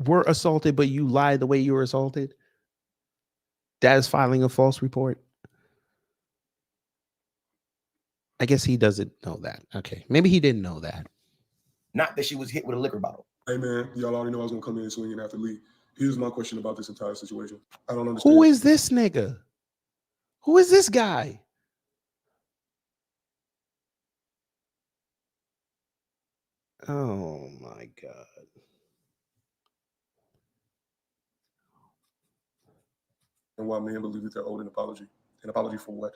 were assaulted, but you lied the way you were assaulted, that is filing a false report. I guess he doesn't know that. Okay, maybe he didn't know that. Not that she was hit with a liquor bottle. Hey man, y'all already know I was gonna come in swinging after Lee. Here's my question about this entire situation. I don't understand. Who is this nigga? Who is this guy? Oh my God. And why men believe that they're owed an apology. An apology for what?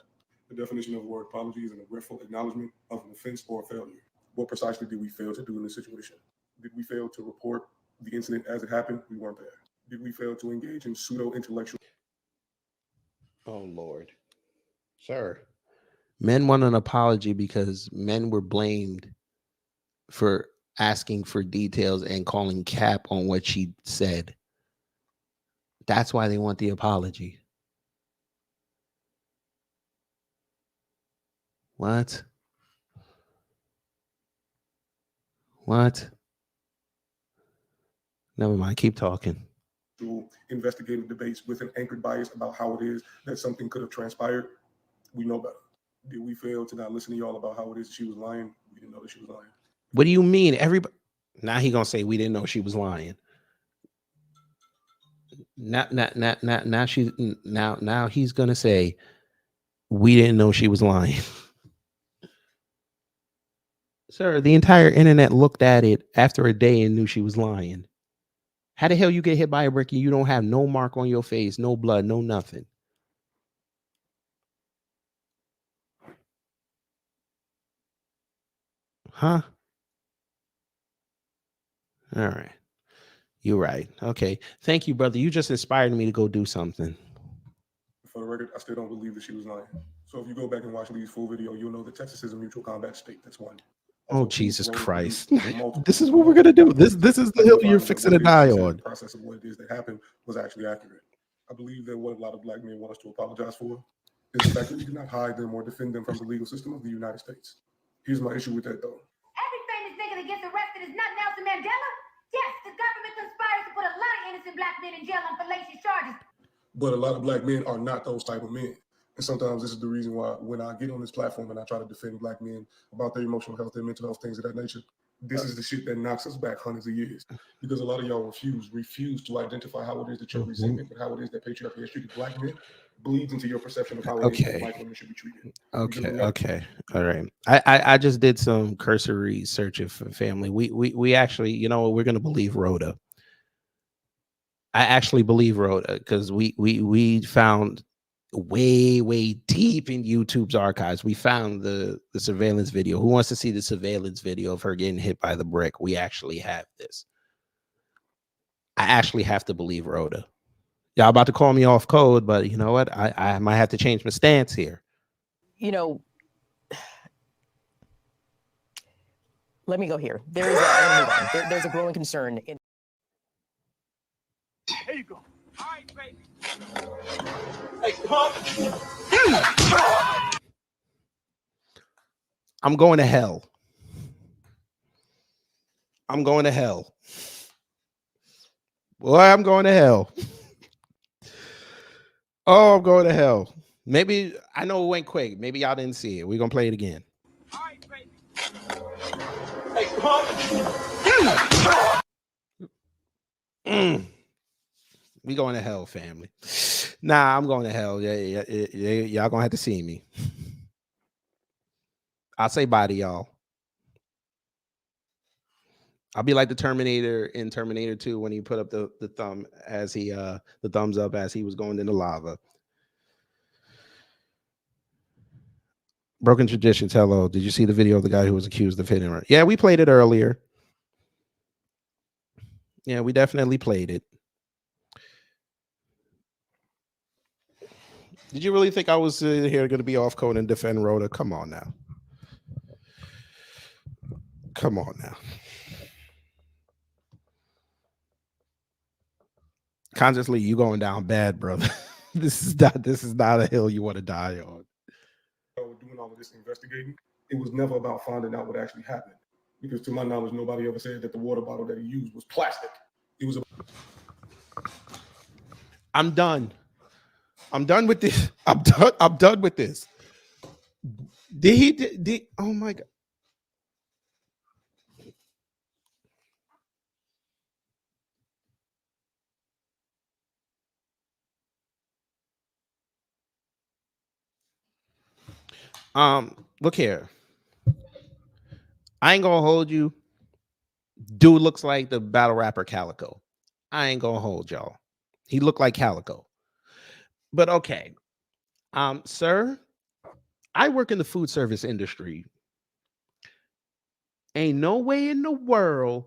The definition of the word apology is an regretful acknowledgement of an offense or a failure. What precisely did we fail to do in this situation? Did we fail to report the incident as it happened? We weren't there. Did we fail to engage in pseudo-intellectual? Oh Lord. Sir. Men want an apology because men were blamed for asking for details and calling cap on what she said. That's why they want the apology. What? What? Never mind. Keep talking. Investigative debates with an anchored bias about how it is that something could have transpired. We know better. Did we fail to not listen to y'all about how it is she was lying? We didn't know that she was lying. What do you mean? Everybody now he gonna say we didn't know she was lying. Now he's gonna say we didn't know she was lying. Sir, the entire internet looked at it after a day and knew she was lying. How the hell you get hit by a brick and you don't have no mark on your face, no blood, no nothing? Huh? All right. You're right. Okay. Thank you, brother. You just inspired me to go do something. For the record, I still don't believe that she was lying. So if you go back and watch Lee's full video, you'll know that Texas is a mutual combat state. That's one. Oh, Jesus Roda Christ. produced This is what we're going to do. This is the hill you're fixing to die on. The process of what it is that happened was actually accurate. I believe that what a lot of black men want us to apologize for is the fact that we do not hide them or defend them from the legal system of the United States. Here's my issue with that, though. Every famous nigga that gets arrested is not Nelson Mandela. Yes, the government conspires to put a lot of innocent black men in jail on fallacious charges. But a lot of black men are not those type of men. And sometimes this is the reason why when I get on this platform and I try to defend black men about their emotional health, their mental health, things of that nature, this is the shit that knocks us back hundreds of years. Because a lot of y'all refuse to identify how it is that your resentment and how it is that patriarchy has treated black men bleeds into your perception of how it is that black women should be treated. Okay. All right. I just did some cursory searching for family. We actually, you know, we're gonna believe Rhoda. I actually believe Rhoda because we found way deep in YouTube's archives. We found the surveillance video. Who wants to see the surveillance video of her getting hit by the brick? We actually have this. I actually have to believe Rhoda. Y'all about to call me off code, but you know what? I might have to change my stance here. You know, let me go here. There's a growing concern in. There you go. All right, baby. I'm going to hell. I'm going to hell. Boy, I'm going to hell. Oh, I'm going to hell. Maybe, I know it went quick. Maybe y'all didn't see it. We're going to play it again. All right, baby. We going to hell, family. Nah, I'm going to hell. Yeah, y'all gonna have to see me. I'll say bye to y'all. I'll be like the Terminator in Terminator 2 when he put up the thumb as he the thumbs up as he was going into lava. Broken Traditions. Hello. Did you see the video of the guy who was accused of hitting her? Yeah, we played it earlier. Yeah, we definitely played it. Did you really think I was here going to be off code and defend Rhoda? Come on now. Come on now. Consciously, you going down bad, brother. This is not a hill you want to die on. Doing all of this investigating, it was never about finding out what actually happened. Because to my knowledge, nobody ever said that the water bottle that he used was plastic. It was I'm done. I'm done with this. I'm done with this. Did oh my God. Look here. I ain't gonna hold you. Dude looks like the battle rapper Calico. I ain't gonna hold y'all. He looked like Calico. But okay. Sir, I work in the food service industry. Ain't no way in the world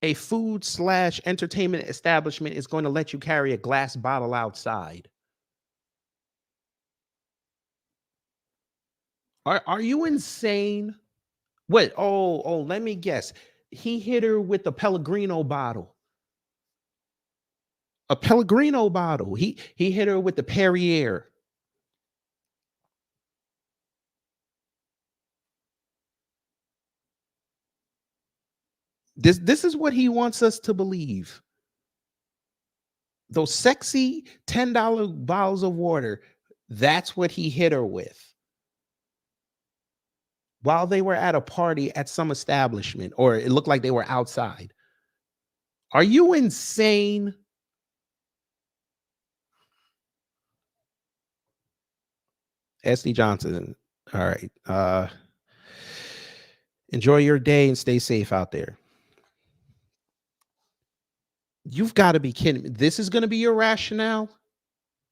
a food/entertainment establishment is going to let you carry a glass bottle outside. Are you insane? What? Oh, let me guess. He hit her with a Pellegrino bottle. A Pellegrino bottle. He hit her with the Perrier. This is what he wants us to believe. Those sexy $10 bottles of water, that's what he hit her with. While they were at a party at some establishment, or it looked like they were outside. Are you insane? SD Johnson. All right. Enjoy your day and stay safe out there. You've got to be kidding me. This is going to be your rationale?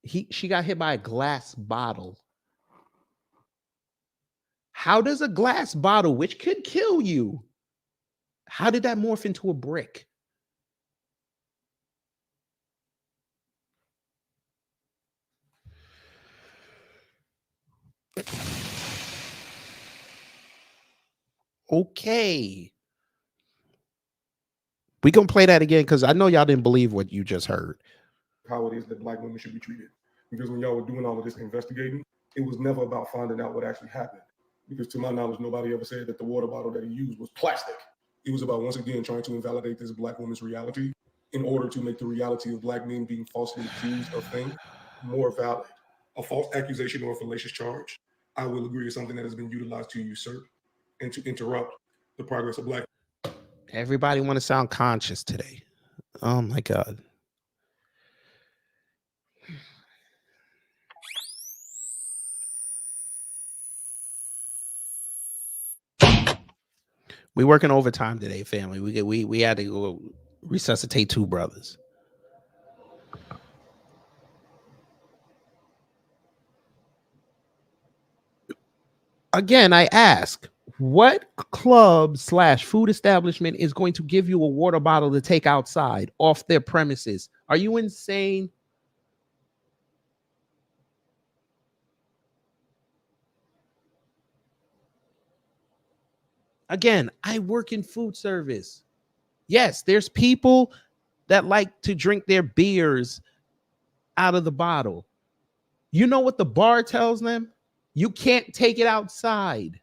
She got hit by a glass bottle. How does a glass bottle, which could kill you, how did that morph into a brick? Okay. We gonna play that again because I know y'all didn't believe what you just heard. How it is that Black women should be treated. Because when y'all were doing all of this investigating, it was never about finding out what actually happened. Because to my knowledge, nobody ever said that the water bottle that he used was plastic. It was about, once again, trying to invalidate this Black woman's reality in order to make the reality of Black men being falsely accused of things more valid. A false accusation or a fallacious charge, I will agree, is something that has been utilized to usurp and to interrupt the progress of Black. Everybody want to sound conscious today. Oh my God. We working overtime today, family. We had to go resuscitate 2 brothers. Again, I ask, what club / food establishment is going to give you a water bottle to take outside off their premises? Are you insane? Again, I work in food service. Yes, there's people that like to drink their beers out of the bottle. You know what the bar tells them? You can't take it outside.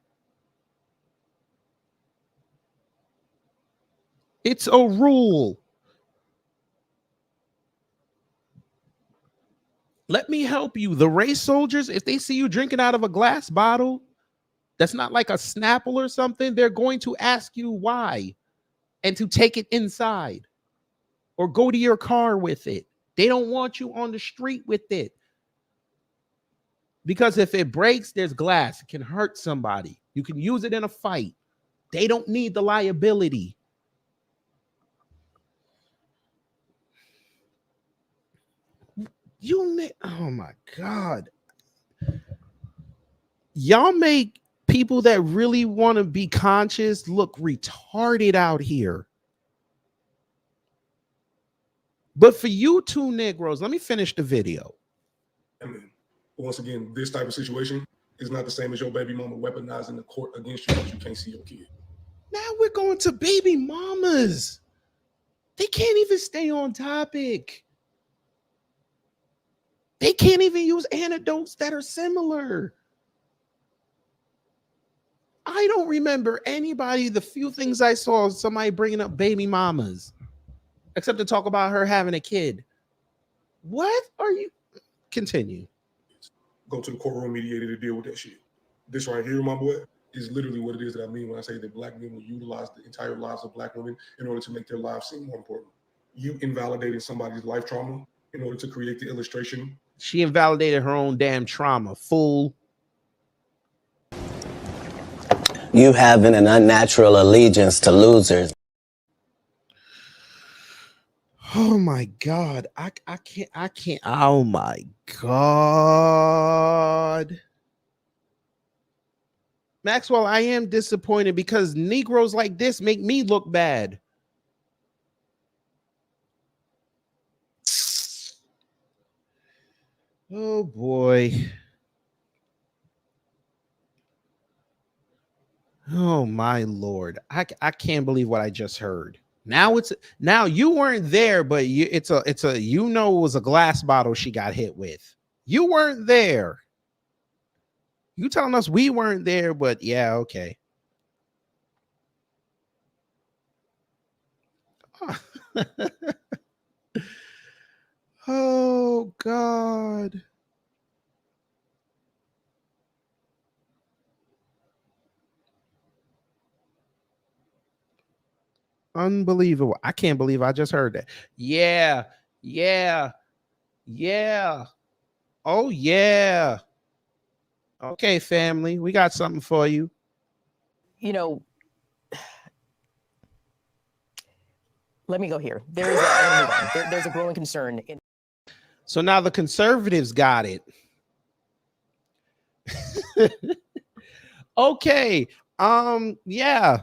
It's a rule. Let me help you. The race soldiers, if they see you drinking out of a glass bottle that's not like a Snapple or something, they're going to ask you why and to take it inside or go to your car with it. They don't want you on the street with it. Because if it breaks, there's glass. It can hurt somebody. You can use it in a fight. They don't need the liability. Oh my God. Y'all make people that really want to be conscious look retarded out here. But for you 2 Negroes, let me finish the video. I mean, once again, this type of situation is not the same as your baby mama weaponizing the court against you because you can't see your kid. Now we're going to baby mamas. They can't even stay on topic. They can't even use anecdotes that are similar. I don't remember anybody, the few things I saw, somebody bringing up baby mamas, except to talk about her having a kid. What are you? Continue. Go to the courtroom mediator to deal with that shit. This right here, my boy, is literally what it is that I mean when I say that Black men will utilize the entire lives of Black women in order to make their lives seem more important. You invalidated somebody's life trauma in order to create the illustration. She invalidated her own damn trauma, fool. You having an unnatural allegiance to losers. Oh my God. I can't. Oh my God. Maxwell, I am disappointed because Negroes like this make me look bad. Oh boy. Oh my Lord. I can't believe what I just heard. Now you weren't there, but it was a glass bottle she got hit with. You weren't there. You telling us we weren't there, but yeah, okay. Oh God. Unbelievable. I can't believe I just heard that. Yeah. Oh yeah. Okay, family, we got something for you. You know, Let me go here. There's I'm gonna move on. There's a growing concern in. So now the conservatives got it. Okay. Yeah.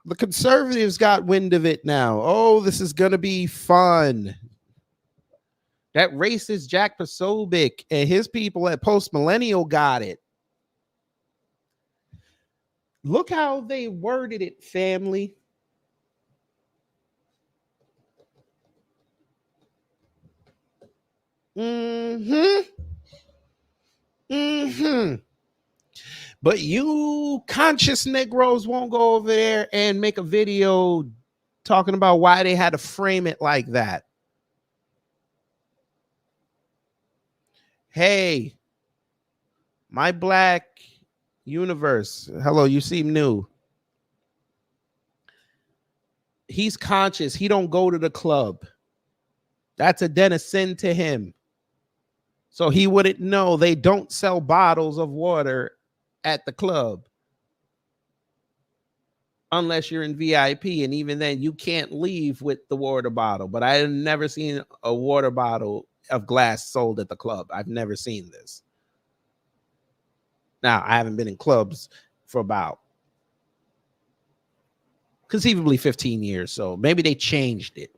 The conservatives got wind of it now. Oh, this is gonna be fun. That racist Jack Posobiec and his people at Post Millennial got it. Look how they worded it, family. But you conscious Negroes won't go over there and make a video talking about why they had to frame it like that. Hey, my black universe. Hello, you seem new. He's conscious. He don't go to the club. That's a den of sin to him. So he wouldn't know they don't sell bottles of water at the club unless you're in VIP. And even then, you can't leave with the water bottle. But I have never seen a water bottle of glass sold at the club. I've never seen this. Now, I haven't been in clubs for about conceivably 15 years. So maybe they changed it.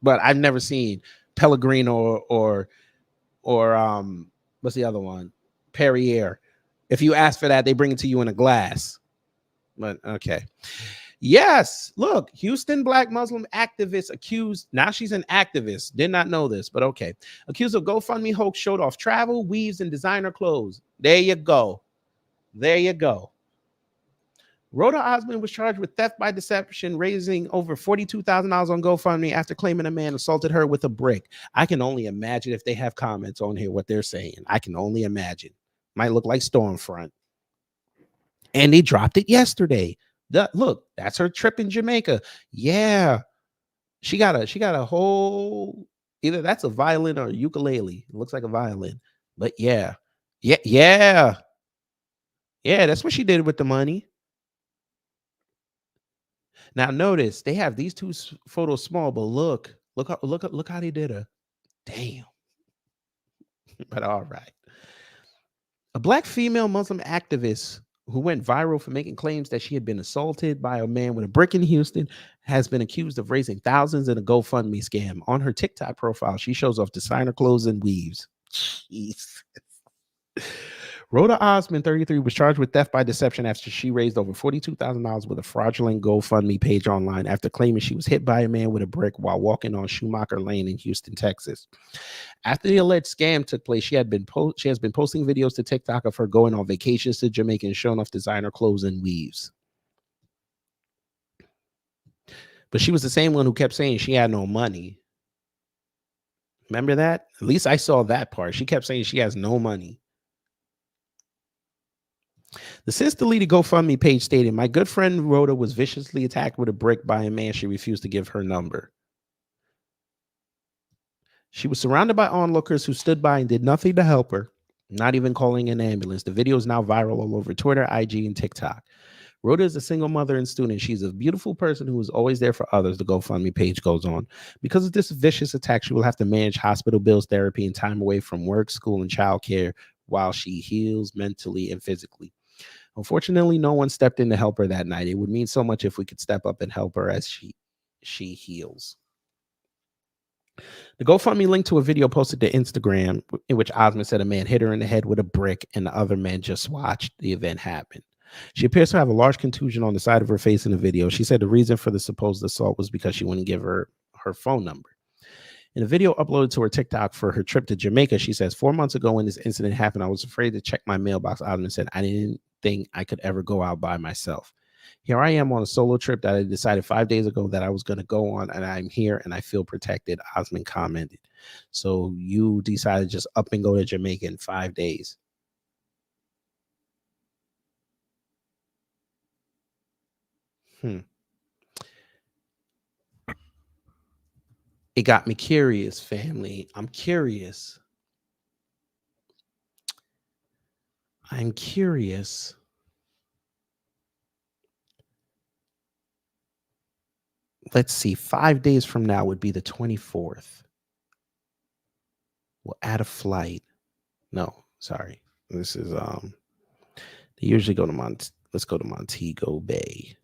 But I've never seen Pellegrino or what's the other one? Perrier. If you ask for that, they bring it to you in a glass. But okay. Yes, look, Houston black Muslim activist accused. Now she's an activist. Did not know this, but okay. Accused of GoFundMe hoax showed off travel, weaves, and designer clothes. There you go. There you go. Rhoda Osman was charged with theft by deception, raising over $42,000 on GoFundMe after claiming a man assaulted her with a brick. I can only imagine if they have comments on here what they're saying. I can only imagine. Might look like Stormfront. And they dropped it yesterday. Look, that's her trip in Jamaica. Yeah. She got a whole, either that's a violin or a ukulele. It looks like a violin. But yeah. Yeah, that's what she did with the money. Now notice they have these two photos small, but look how they did her. Damn. But all right. A black female Muslim activist who went viral for making claims that she had been assaulted by a man with a brick in Houston has been accused of raising thousands in a GoFundMe scam. On her TikTok profile, she shows off designer clothes and weaves. Jeez. Rhoda Osman, 33, was charged with theft by deception after she raised over $42,000 with a fraudulent GoFundMe page online after claiming she was hit by a man with a brick while walking on Schumacher Lane in Houston, Texas. After the alleged scam took place, she has been posting videos to TikTok of her going on vacations to Jamaica and showing off designer clothes and weaves. But she was the same one who kept saying she had no money. Remember that? At least I saw that part. She kept saying she has no money. The since deleted GoFundMe page stated, my good friend Rhoda was viciously attacked with a brick by a man she refused to give her number. She was surrounded by onlookers who stood by and did nothing to help her, not even calling an ambulance. The video is now viral all over Twitter, IG, and TikTok. Rhoda is a single mother and student. She's a beautiful person who is always there for others, the GoFundMe page goes on. Because of this vicious attack, she will have to manage hospital bills, therapy, and time away from work, school, and childcare while she heals mentally and physically. Unfortunately, no one stepped in to help her that night. It would mean so much if we could step up and help her as she heals. The GoFundMe linked to a video posted to Instagram in which Osman said a man hit her in the head with a brick and the other man just watched the event happen. She appears to have a large contusion on the side of her face in the video. She said the reason for the supposed assault was because she wouldn't give her phone number. In a video uploaded to her TikTok for her trip to Jamaica, she says, 4 months ago when this incident happened, I was afraid to check my mailbox. Osman said, I didn't think I could ever go out by myself. Here I am on a solo trip that I decided 5 days ago that I was going to go on, and I'm here and I feel protected, Osman commented. So you decided just up and go to Jamaica in 5 days. It got me curious, family. I'm curious. let's see, 5 days from now would be the 24th. We'll add a flight. No, sorry. This is they usually go to let's go to Montego Bay.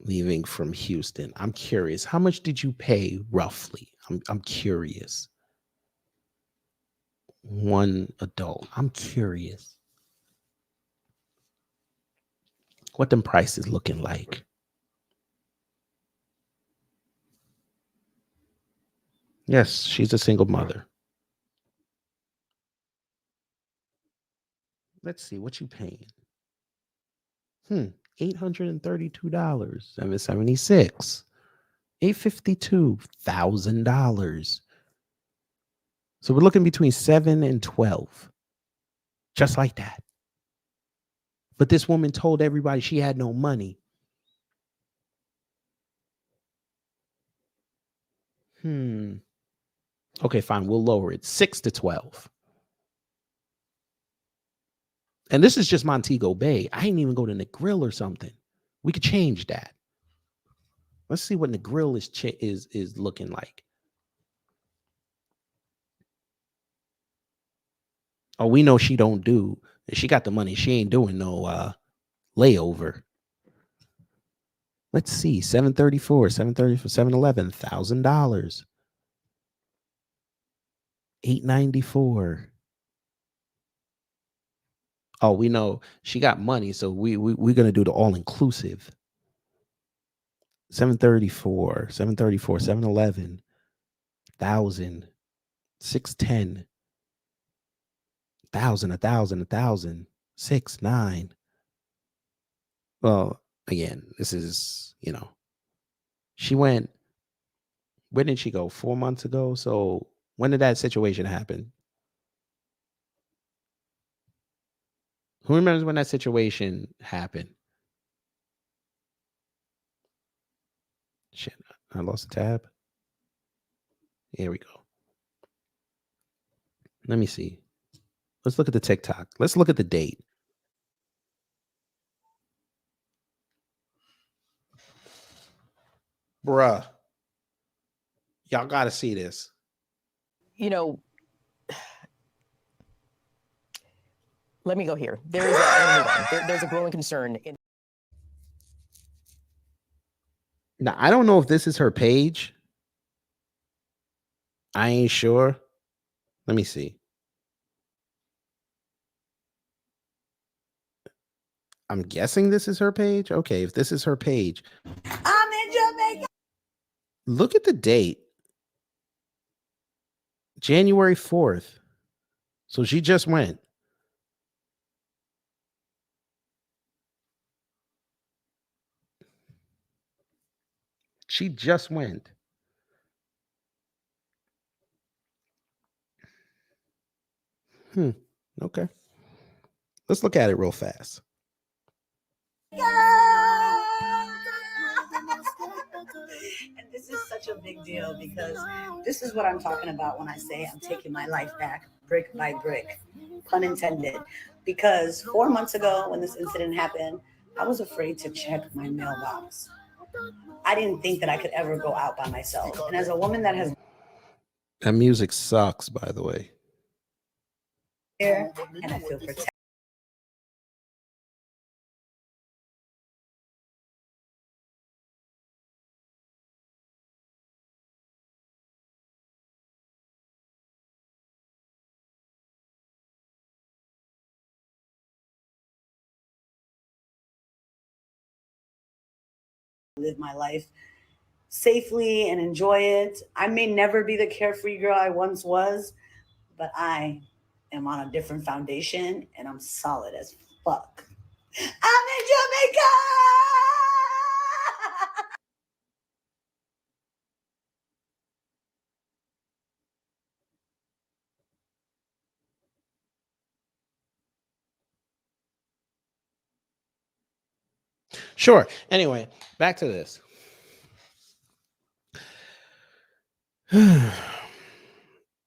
Leaving from Houston. I'm curious. How much did you pay roughly? I'm curious. One adult. I'm curious. What them prices looking like? Yes, she's a single mother. Let's see what you paying. $832, $776, $852,000. So we're looking between 7 and 12, just like that. But this woman told everybody she had no money. Okay, fine. We'll lower it 6 to 12. And this is just Montego Bay. I ain't even go to Negril or something. We could change that. Let's see what Negril is looking like. Oh, we know she don't do. She got the money. She ain't doing no layover. Let's see. 734, 734, 711, $1,000. 894. Oh, we know she got money, so we're gonna do the all inclusive. 734, 734, 711, 1,000, 610, 1,000, 1,000, 1,000, 6, 9. Well, again, this is, she went. When did she go? 4 months ago. So when did that situation happen? Who remembers when that situation happened? Shit, I lost the tab. Here we go. Let me see. Let's look at the TikTok. Let's look at the date. Bruh. Y'all got to see this. Let me go here. There's a growing concern. Now, I don't know if this is her page. I ain't sure. Let me see. I'm guessing this is her page. Okay, if this is her page. I'm in Jamaica. Look at the date. January 4th. So she just went. She just went. Okay. Let's look at it real fast. And this is such a big deal because this is what I'm talking about when I say I'm taking my life back brick by brick, pun intended. Because 4 months ago when this incident happened, I was afraid to check my mailbox. I didn't think that I could ever go out by myself. And as a woman that has... That music sucks, by the way. And I feel protected. Live my life safely and enjoy it. I may never be the carefree girl I once was, but I am on a different foundation and I'm solid as fuck. I'm in Jamaica. Sure. Anyway, back to this. In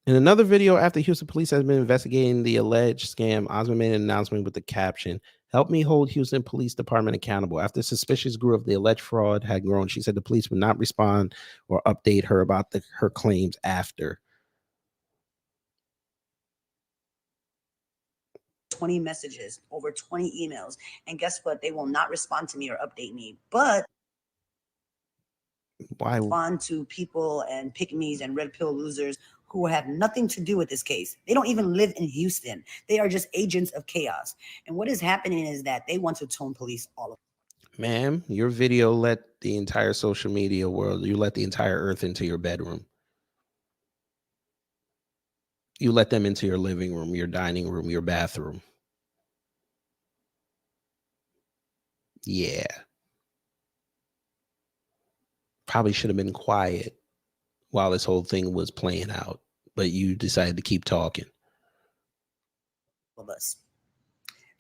another video, after Houston police has been investigating the alleged scam, Osman made an announcement with the caption, Help me hold Houston Police Department accountable. After suspicious grew of the alleged fraud had grown, she said the police would not respond or update her about her claims after. 20 messages, over 20 emails. And guess what? They will not respond to me or update me. But why respond to people and pick-me's and red pill losers who have nothing to do with this case. They don't even live in Houston. They are just agents of chaos. And what is happening is that they want to tone police all of. Ma'am, your video let the entire social media world, you let the entire earth into your bedroom. You let them into your living room, your dining room, your bathroom. Yeah. Probably should have been quiet while this whole thing was playing out, but you decided to keep talking. Of us.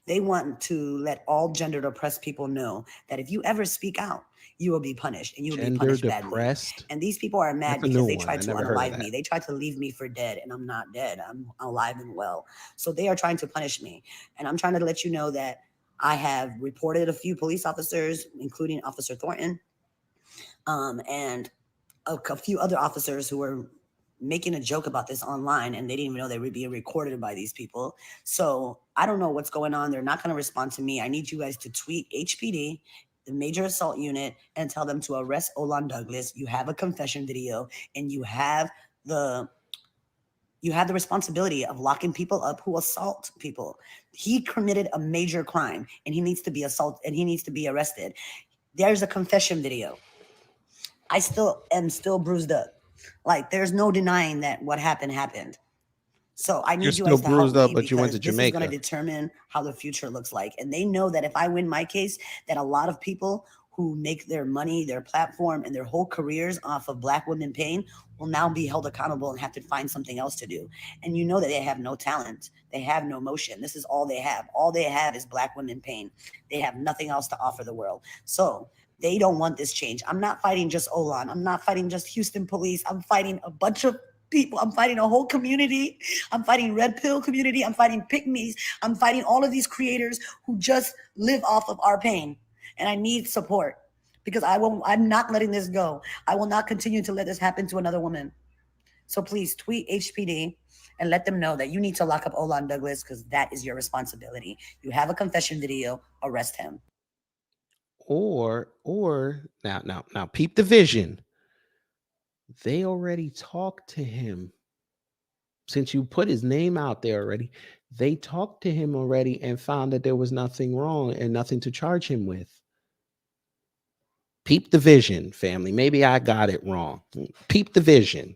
They want to let all gendered oppressed people know that if you ever speak out, you will be punished and you will be punished badly. And these people are mad because they tried to unalive me. They tried to leave me for dead, and I'm not dead. I'm alive and well. So they are trying to punish me. And I'm trying to let you know that I have reported a few police officers, including Officer Thornton, and a few other officers who were making a joke about this online, and they didn't even know they were being recorded by these people. So I don't know what's going on. They're not going to respond to me. I need you guys to tweet HPD, the Major Assault Unit, and tell them to arrest Olan Douglas. You have a confession video, and you have the responsibility of locking people up who assault people. He committed a major crime, and he needs to be assaulted, and he needs to be arrested. There's a confession video. I still am bruised up. Like, there's no denying that what happened. So I need you guys to help me, but you went to because this is going Jamaica. to determine how the future looks like. And they know that if I win my case, that a lot of people who make their money, their platform, and their whole careers off of Black women pain will now be held accountable and have to find something else to do. And you know that they have no talent. They have no motion. This is all they have. All they have is Black women pain. They have nothing else to offer the world. So they don't want this change. I'm not fighting just Olan. I'm not fighting just Houston police. I'm fighting a bunch of people. I'm fighting a whole community. I'm fighting red pill community. I'm fighting pick-me's. I'm fighting all of these creators who just live off of our pain. And I need support, because I'm not letting this go. I will not continue to let this happen to another woman. So please tweet HPD and let them know that you need to lock up Olan Douglas, because that is your responsibility. You have a confession video, arrest him. Or now peep the vision. They already talked to him. Since you put his name out there already, they talked to him already and found that there was nothing wrong and nothing to charge him with. Peep the vision, family. Maybe I got it wrong. Peep the vision.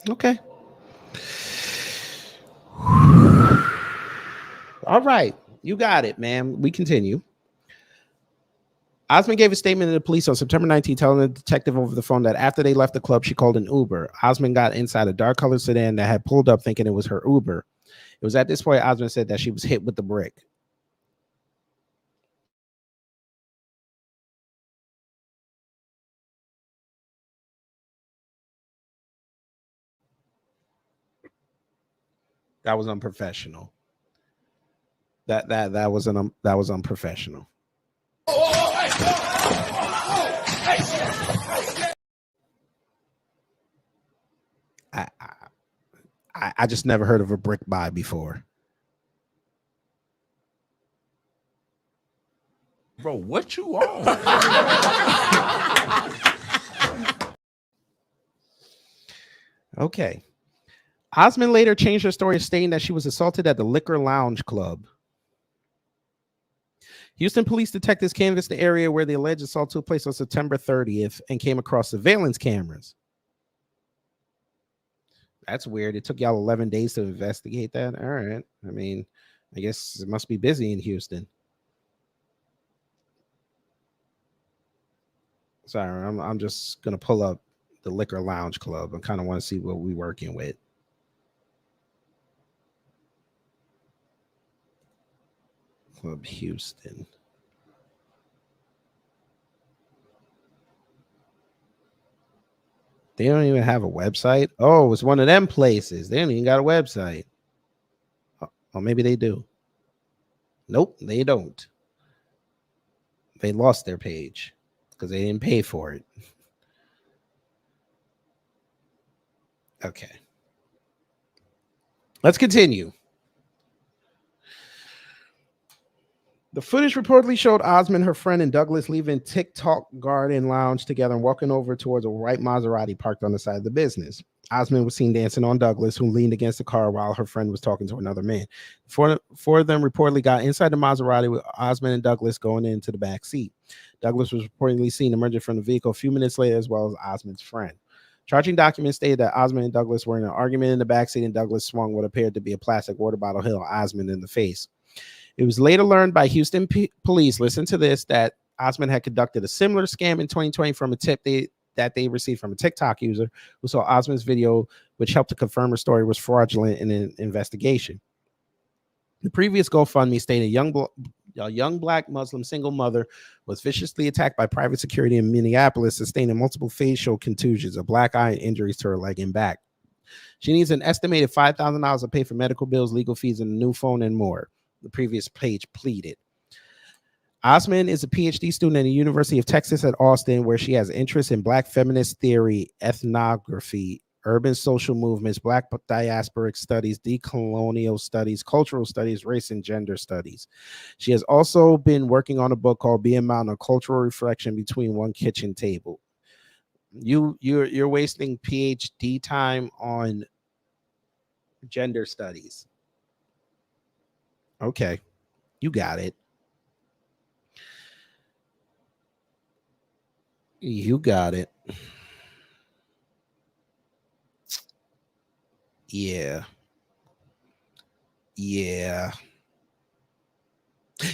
Okay. All right. You got it, ma'am. We continue. Osman gave a statement to the police on September 19th, telling the detective over the phone that after they left the club, she called an Uber. Osman got inside a dark colored sedan that had pulled up, thinking it was her Uber. It was at this point Osman said that she was hit with the brick. That was unprofessional. That was unprofessional. I just never heard of a brick buy before. Bro, what you on? Okay. Osman later changed her story, stating that she was assaulted at the Liquor Lounge Club. Houston police detectives canvassed the area where the alleged assault took place on September 30th and came across surveillance cameras. That's weird. It took y'all 11 days to investigate that. All right. I mean, I guess it must be busy in Houston. Sorry, I'm just going to pull up the Liquor Lounge Club. I kind of want to see what we're working with. Club Houston. They don't even have a website. Oh, it's one of them places. They don't even got a website. Oh, maybe they do. Nope, they don't. They lost their page because they didn't pay for it. Okay. Let's continue. The footage reportedly showed Osman, her friend, and Douglas leaving TikTok Garden Lounge together and walking over towards a white Maserati parked on the side of the business. Osman was seen dancing on Douglas, who leaned against the car while her friend was talking to another man. Four of them reportedly got inside the Maserati with Osman and Douglas going into the back seat. Douglas was reportedly seen emerging from the vehicle a few minutes later, as well as Osman's friend. Charging documents stated that Osman and Douglas were in an argument in the backseat, and Douglas swung what appeared to be a plastic water bottle, hit Osman in the face. It was later learned by Houston police, listen to this, that Osman had conducted a similar scam in 2020 from a tip that they received from a TikTok user who saw Osman's video, which helped to confirm her story was fraudulent in an investigation. The previous GoFundMe stated a young black Muslim single mother was viciously attacked by private security in Minneapolis, sustaining multiple facial contusions, a black eye, and injuries to her leg and back. She needs an estimated $5,000 to pay for medical bills, legal fees, and a new phone and more. The previous page pleaded. Osman is a PhD student at the University of Texas at Austin, where she has interests in black feminist theory, ethnography, urban social movements, black diasporic studies, decolonial studies, cultural studies, race and gender studies. She has also been working on a book called Being Mountain, a cultural reflection between one kitchen table. You're wasting PhD time on gender studies. Okay, you got it. You got it. Yeah. Yeah.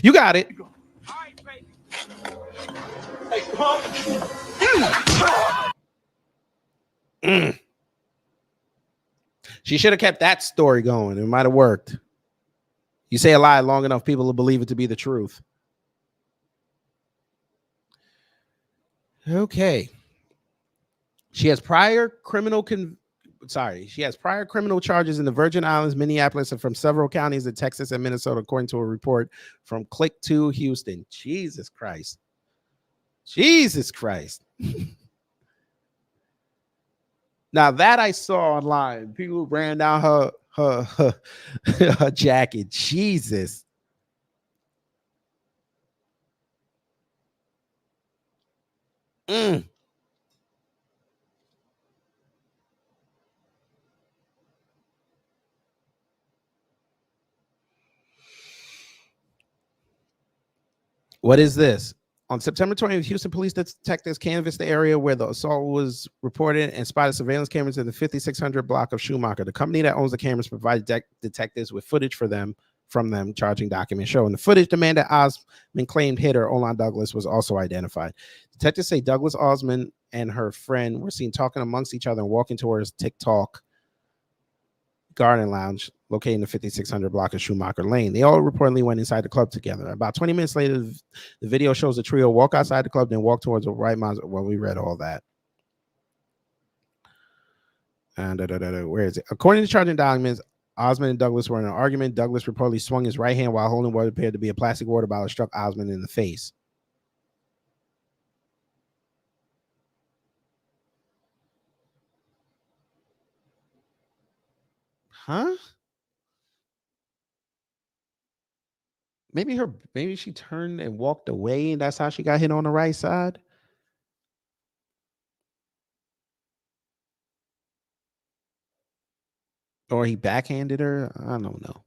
You got it. She should have kept that story going. It might have worked. You say a lie long enough, people will believe it to be the truth. Okay. She has prior criminal charges in the Virgin Islands, Minneapolis, and from several counties in Texas and Minnesota, according to a report from Click 2 Houston. Jesus Christ. Jesus Christ. Now that I saw online, people ran down her jacket. Jesus. What is this? On September 20th, Houston police detectives canvassed the area where the assault was reported and spotted surveillance cameras in the 5600 block of Schumacher. The company that owns the cameras provided detectives with footage from them, charging documents showing the footage demanded Osman claimed hitter Olan Douglas was also identified. Detectives say Douglas Osman and her friend were seen talking amongst each other and walking towards TikTok Garden Lounge, located in the 5600 block of Schumacher Lane. They all reportedly went inside the club together. About 20 minutes later, the video shows the trio walk outside the club, then walk towards a right Mazda. Well, we read all that. And where is it? According to charging documents, Osman and Douglas were in an argument. Douglas reportedly swung his right hand while holding what appeared to be a plastic water bottle, struck Osman in the face. Huh? Maybe she turned and walked away, and that's how she got hit on the right side. Or he backhanded her. I don't know.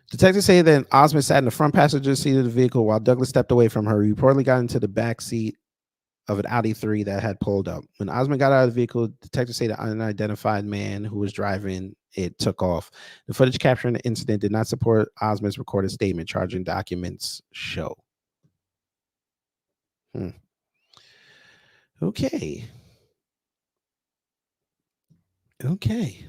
Detectives say that Osman sat in the front passenger seat of the vehicle while Douglas stepped away from her. He reportedly got into the back seat of an Audi 3 that had pulled up. When Osman got out of the vehicle, detectives say the unidentified man who was driving it took off. The footage capturing the incident did not support Osman's recorded statement, charging documents show. Okay. Okay.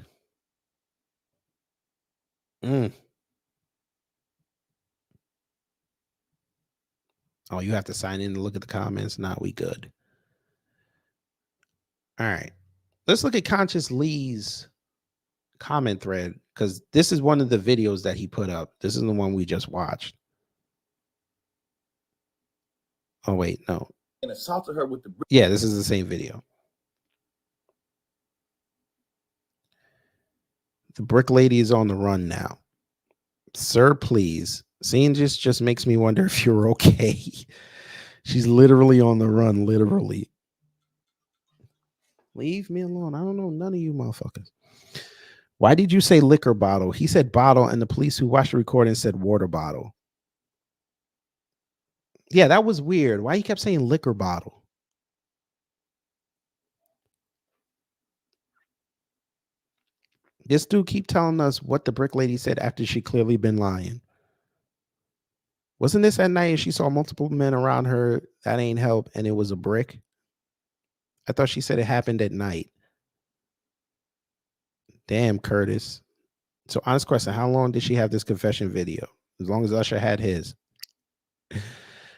Oh, you have to sign in to look at the comments. Now we good. All right. Let's look at Conscious Lee's comment thread, because this is one of the videos that he put up. This is the one we just watched. Oh, wait, no. And assaulted her with the brick. Yeah, this is the same video. The brick lady is on the run now. Sir, please. Seeing this just makes me wonder if you're okay. She's literally on the run, literally. Leave me alone. I don't know none of you motherfuckers. Why did you say liquor bottle? He said bottle, and the police who watched the recording said water bottle. Yeah, that was weird. Why he kept saying liquor bottle? This dude keep telling us what the brick lady said after she clearly been lying. Wasn't this at night and she saw multiple men around her? That ain't help, and it was a brick. I thought she said it happened at night. Damn, Curtis. So honest question, how long did she have this confession video? As long as Usher had his.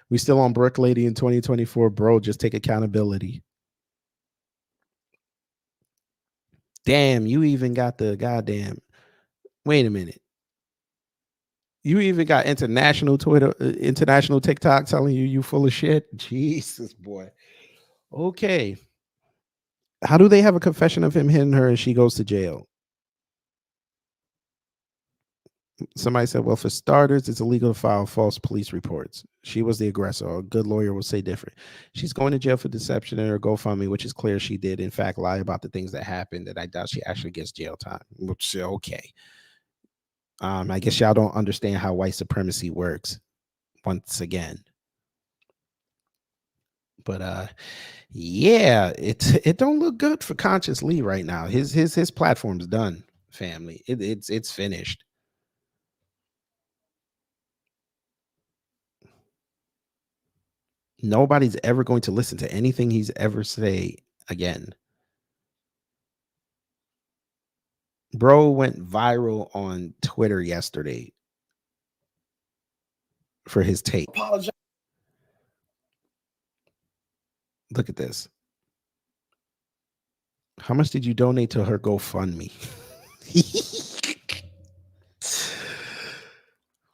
We still on Brick Lady in 2024, bro. Just take accountability. Damn, you even got the goddamn. Wait a minute. You even got international Twitter, international TikTok telling you full of shit. Jesus, boy. Okay. How do they have a confession of him hitting her and she goes to jail? Somebody said, well, for starters, it's illegal to file false police reports. She was the aggressor. A good lawyer will say different. She's going to jail for deception in her GoFundMe, which is clear she did, in fact, lie about the things that happened, and I doubt she actually gets jail time, which is okay. I guess y'all don't understand how white supremacy works once again. But yeah, it don't look good for Conscious Lee right now. His platform's done, family. It's finished. Nobody's ever going to listen to anything he's ever say again. Bro went viral on Twitter yesterday for his take. Apologize. Look at this. How much did you donate to her GoFundMe?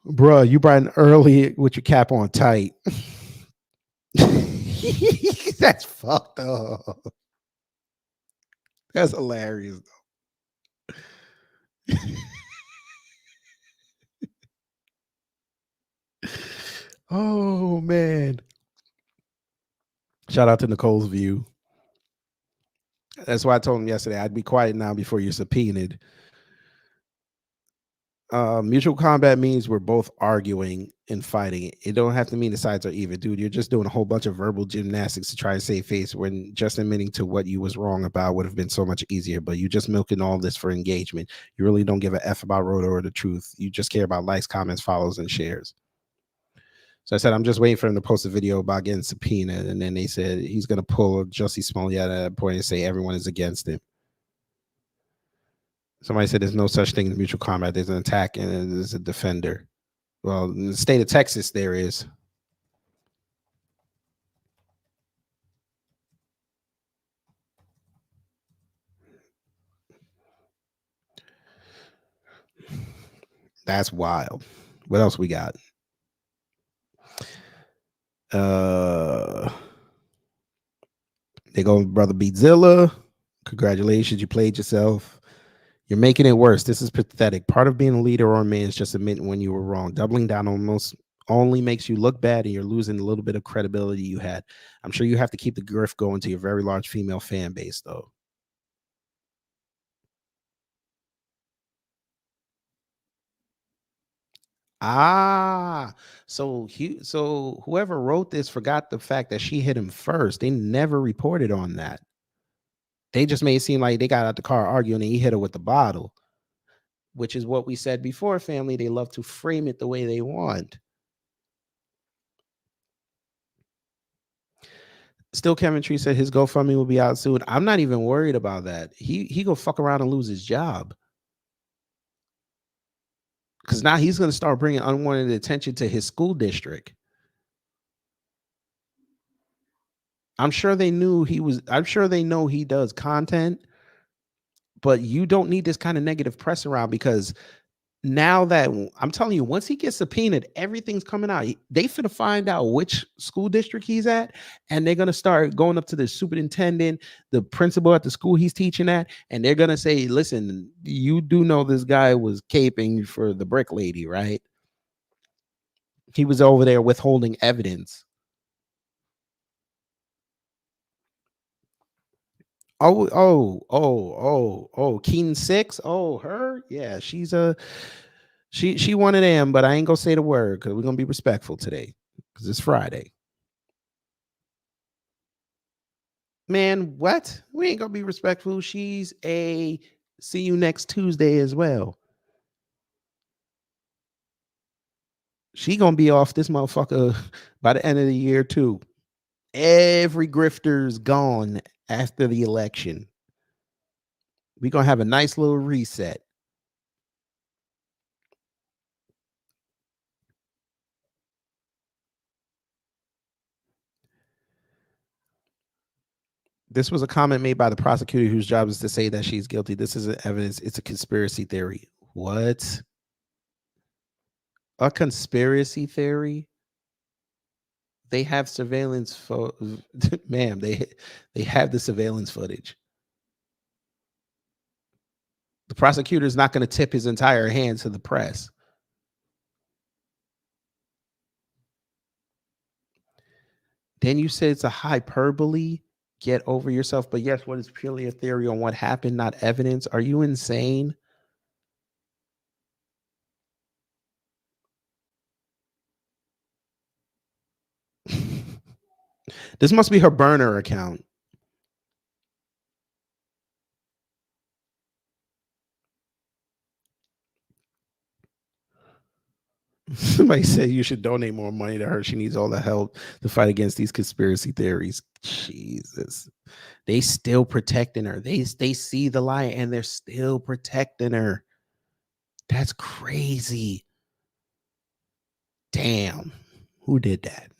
Bruh, you brought in early with your cap on tight. That's fucked up. That's hilarious, though. Oh, man. Shout out to Nicole's View. That's why I told him yesterday, I'd be quiet now before you're subpoenaed. Mutual combat means we're both arguing and fighting. It don't have to mean the sides are even. Dude, you're just doing a whole bunch of verbal gymnastics to try to save face when just admitting to what you was wrong about would have been so much easier. But you just milking all this for engagement. You really don't give a F about Roda or the truth. You just care about likes, comments, follows, and shares. So I said, I'm just waiting for him to post a video about getting subpoenaed. And then they said he's going to pull Jussie Smollett at that point and say everyone is against him. Somebody said there's no such thing as mutual combat. There's an attack and there's a defender. Well, in the state of Texas, there is. That's wild. What else we got? There go Brother Beatzilla. Congratulations, you played yourself. You're making it worse. This is pathetic. Part of being a leader or a man is just admitting when you were wrong. Doubling down almost only makes you look bad, and you're losing a little bit of credibility you had. I'm sure you have to keep the grift going to your very large female fan base, though. So whoever wrote this forgot the fact that she hit him first. They never reported on that. They just made it seem like they got out the car arguing and he hit her with the bottle, which is what we said before, family. They love to frame it the way they want. Still, Kevin Tree said his GoFundMe will be out soon. I'm not even worried about that. He go fuck around and lose his job. Because now he's going to start bringing unwanted attention to his school district. I'm sure they knew he was. I'm sure they know he does content, but you don't need this kind of negative press around, because now that I'm telling you, once he gets subpoenaed, everything's coming out. They finna find out which school district he's at, and they're gonna start going up to the superintendent, the principal at the school he's teaching at, and they're gonna say, "Listen, you do know this guy was caping for the brick lady, right? He was over there withholding evidence." Keaton 6. Oh, her. Yeah, she's a she one of them, but I ain't gonna say the word because we're gonna be respectful today because it's Friday. Man, what? We ain't gonna be respectful. She's a see you next Tuesday as well. She gonna be off this motherfucker by the end of the year too. Every grifter's gone after the election. We're gonna have a nice little reset. This was a comment made by the prosecutor whose job is to say that she's guilty. This isn't evidence. It's a conspiracy theory. What? A conspiracy theory? They have surveillance ma'am, they have the surveillance footage. The prosecutor is not going to tip his entire hand to the press. Then you say it's a hyperbole. Get over yourself. But yes, what is purely a theory on what happened, not evidence? Are you insane? This must be her burner account. Somebody said you should donate more money to her. She needs all the help to fight against these conspiracy theories. Jesus. They still protecting her. They see the light and they're still protecting her. That's crazy. Damn. Who did that?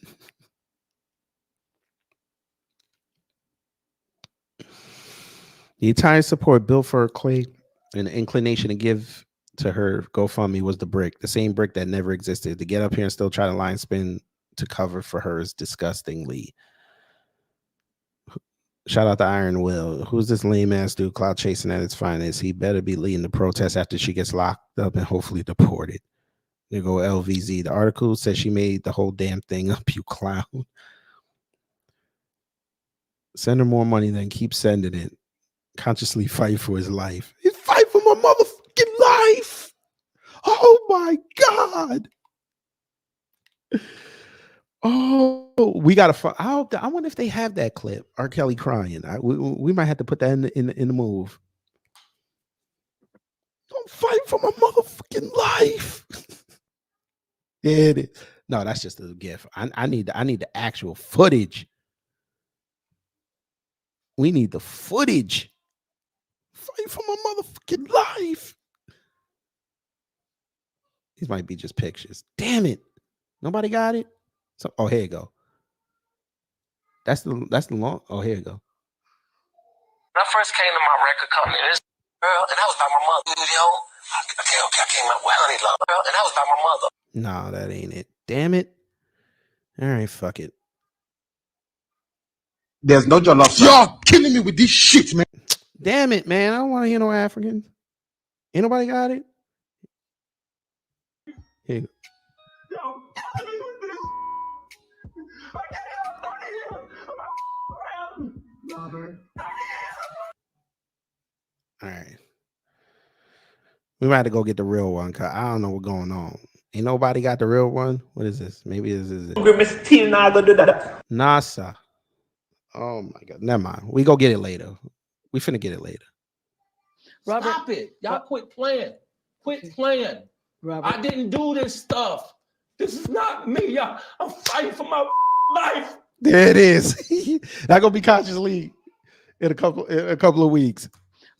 The entire support built for Clay and the inclination to give to her GoFundMe was the brick, the same brick that never existed. To get up here and still try to line spin to cover for her is disgustingly. Shout out to Iron Will. Who's this lame ass dude cloud chasing at its finest? He better be leading the protest after she gets locked up and hopefully deported. There go LVZ. The article says she made the whole damn thing up, you clown. Send her more money, then keep sending it. Consciously fight for his life. He's fighting for my motherfucking life. Oh my God. Oh, we gotta. I wonder if they have that clip. R. Kelly crying. We might have to put that in the move. I'm fighting for my motherfucking life. Yeah, it is. No, that's just a gif. I need the actual footage. We need the footage. Fight for my motherfucking life. These might be just pictures. Damn it. Nobody got it? So here you go. That's the long. Oh, here you go. When I first came to my record company, this girl, and that was by my mother. Yo, I came up with Honey Love, girl, and that was by my mother. No, that ain't it. Damn it. All right, fuck it. There's no jollof. Y'all killing me with this shit, man. Damn it, man. I don't want to hear no Africans. Ain't nobody got it? Here. All right. We might have to go get the real one because I don't know what's going on. Ain't nobody got the real one? What is this? Maybe this is it. NASA. Oh my God. Never mind. We go get it later. We finna get it later. Robert, stop it. Y'all quit playing. Quit playing. Robert. I didn't do this stuff. This is not me. I'm fighting for my life. There it is. That gonna be consciously in a couple of weeks.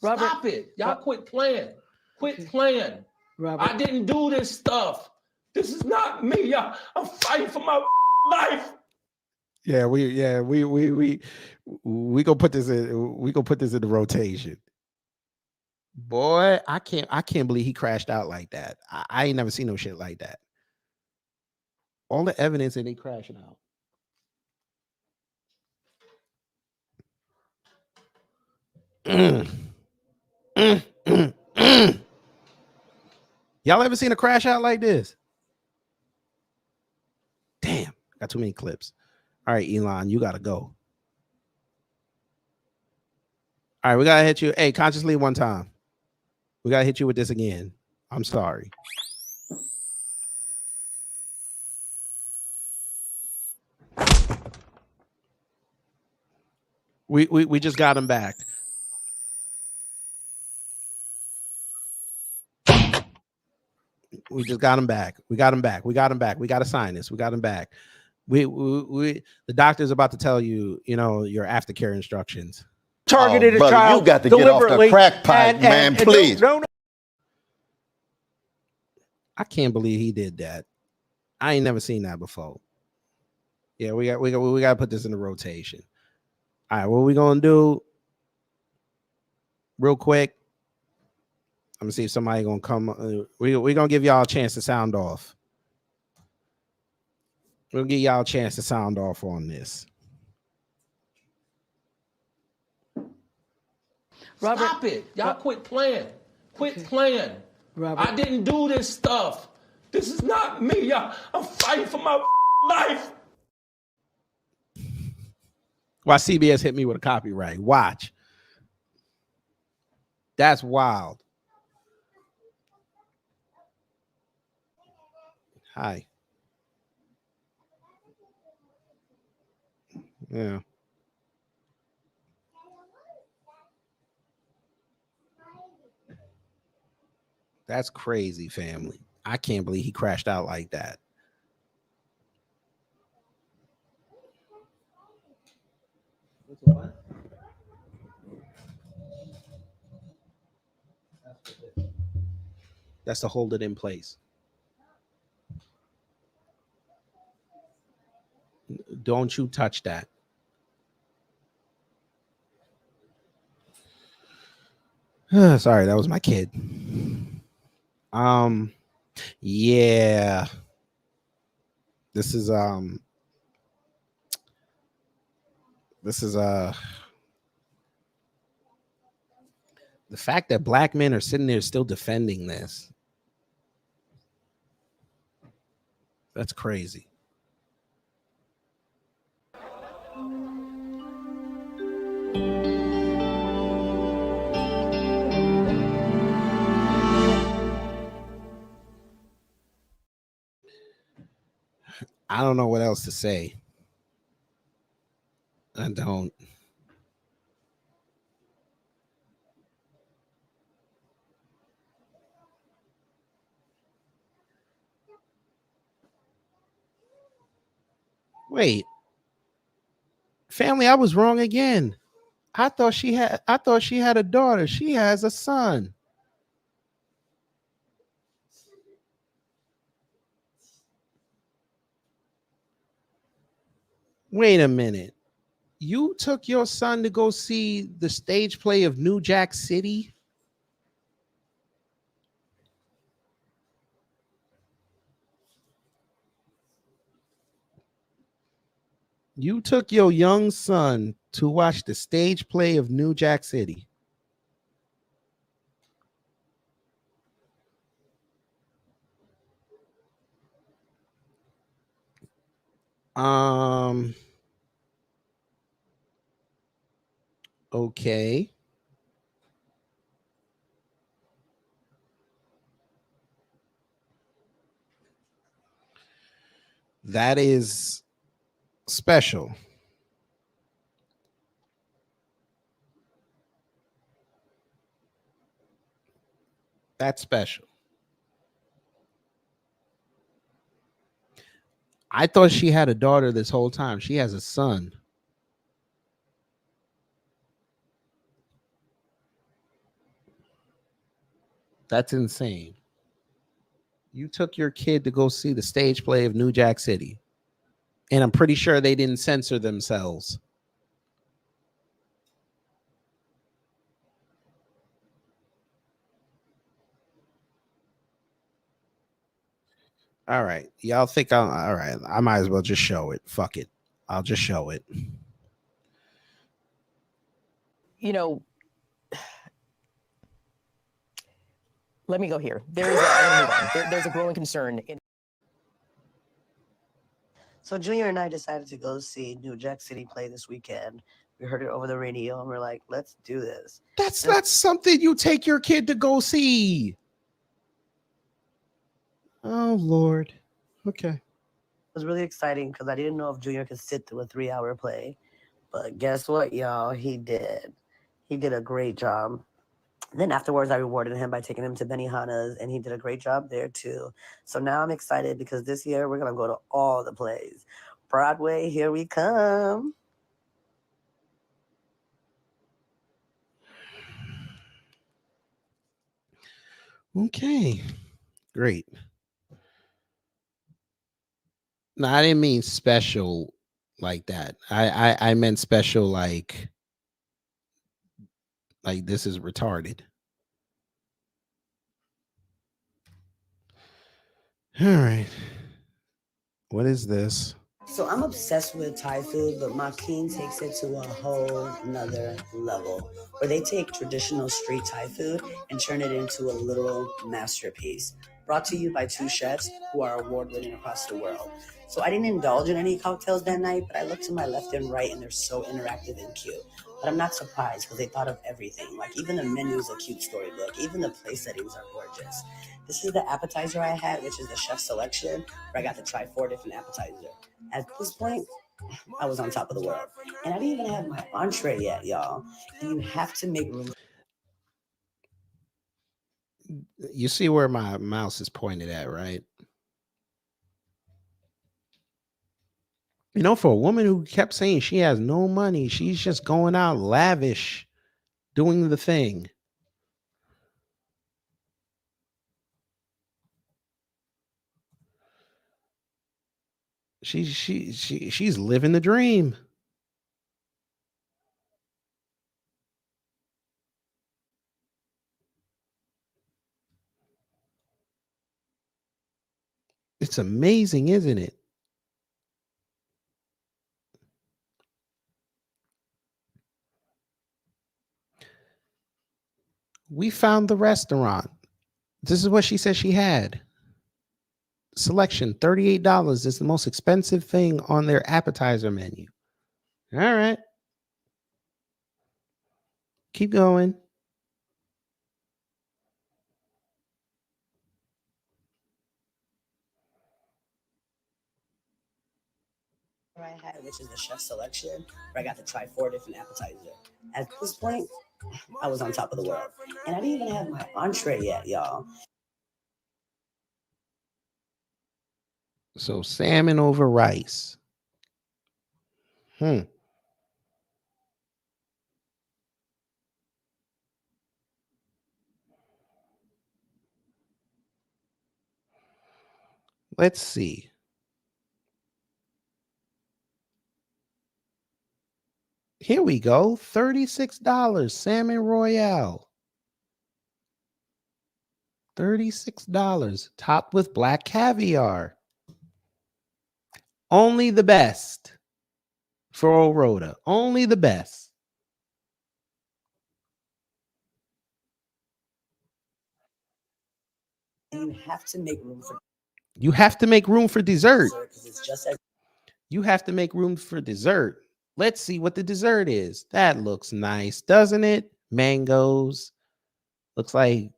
Robert, stop it. Y'all quit playing. Quit playing. Robert. I didn't do this stuff. This is not me. I'm fighting for my life. We gonna put this in. We gonna put this in the rotation. Boy, I can't believe he crashed out like that. I ain't never seen no shit like that. All the evidence and he crashing out. Y'all ever seen a crash out like this? Damn, got too many clips. All right, Elon, you gotta go. All right, we gotta hit you. Hey, consciously one time. We gotta hit you with this again. I'm sorry. We just got him back. We just got him back. We got him back. We got him back. We got to sign this. We got him back. The doctor's about to tell you, your aftercare instructions. Targeted a child. You got to get off the crack pipe, man, please. No. I can't believe he did that. I ain't never seen that before. Yeah, we got to put this in the rotation. All right, what we gonna do? Real quick. I'm gonna see if somebody gonna come. We're gonna give y'all a chance to sound off. We'll give y'all a chance to sound off on this. Robert, stop it. Y'all quit playing. Quit playing. Robert. I didn't do this stuff. This is not me. Y'all. I'm fighting for my life. Why CBS hit me with a copyright? Watch. That's wild. Hi. Yeah. That's crazy, family. I can't believe he crashed out like that. That's to hold it in place. Don't you touch that. Sorry, that was my kid. Yeah. This is the fact that black men are sitting there still defending this. That's crazy. I don't know what else to say. I don't. Wait. Family, I was wrong again. I thought she had a daughter. She has a son. Wait a minute. You took your son to go see the stage play of New Jack City? You took your young son to watch the stage play of New Jack City. Okay. That is special. That's special. I thought she had a daughter this whole time. She has a son. That's insane. You took your kid to go see the stage play of New Jack City. And I'm pretty sure they didn't censor themselves. All right. Y'all think all right. I might as well just show it. Fuck it. I'll just show it. You know, let me go here. There's I'm gonna move on. There's a growing concern in. So Junior and I decided to go see New Jack City play this weekend. We heard it over the radio and we're like, let's do this. That's not something you take your kid to go see. Oh, Lord. Okay. It was really exciting because I didn't know if Junior could sit through a 3-hour play. But guess what, y'all? He did. He did a great job. Then afterwards, I rewarded him by taking him to Benihana's, and he did a great job there too. So now I'm excited because this year we're going to go to all the plays. Broadway, here we come. Okay. Great. No, I didn't mean special like that. I meant special like this is retarded. All right. What is this? So I'm obsessed with Thai food, but my king takes it to a whole nother level, where they take traditional street Thai food and turn it into a literal masterpiece. Brought to you by 2 chefs who are award-winning across the world. So I didn't indulge in any cocktails that night, but I looked to my left and right, and they're so interactive and cute. But I'm not surprised because they thought of everything. Like even the menu is a cute storybook. Even the place settings are gorgeous. This is the appetizer I had, which is the chef selection, where I got to try 4 different appetizers. At this point, I was on top of the world. And I didn't even have my entree yet, y'all. And you have to make room. You see where my mouse is pointed at, right? You know, for a woman who kept saying she has no money, she's just going out lavish, doing the thing. She's living the dream. It's amazing, isn't it? We found the restaurant. This is what she said she had. Selection, $38 is the most expensive thing on their appetizer menu. All right. Keep going. I had, which is the chef selection, where I got to try 4 different appetizers. At this point, I was on top of the world. And I didn't even have my entree yet, y'all. So salmon over rice. Let's see. Here we go. $36 salmon royale. $36 topped with black caviar. Only the best for old Rhoda. Only the best. You have to make room for. You have to make room for dessert. It's just you have to make room for dessert. Let's see what the dessert is. That looks nice, doesn't it? Mangoes. Looks like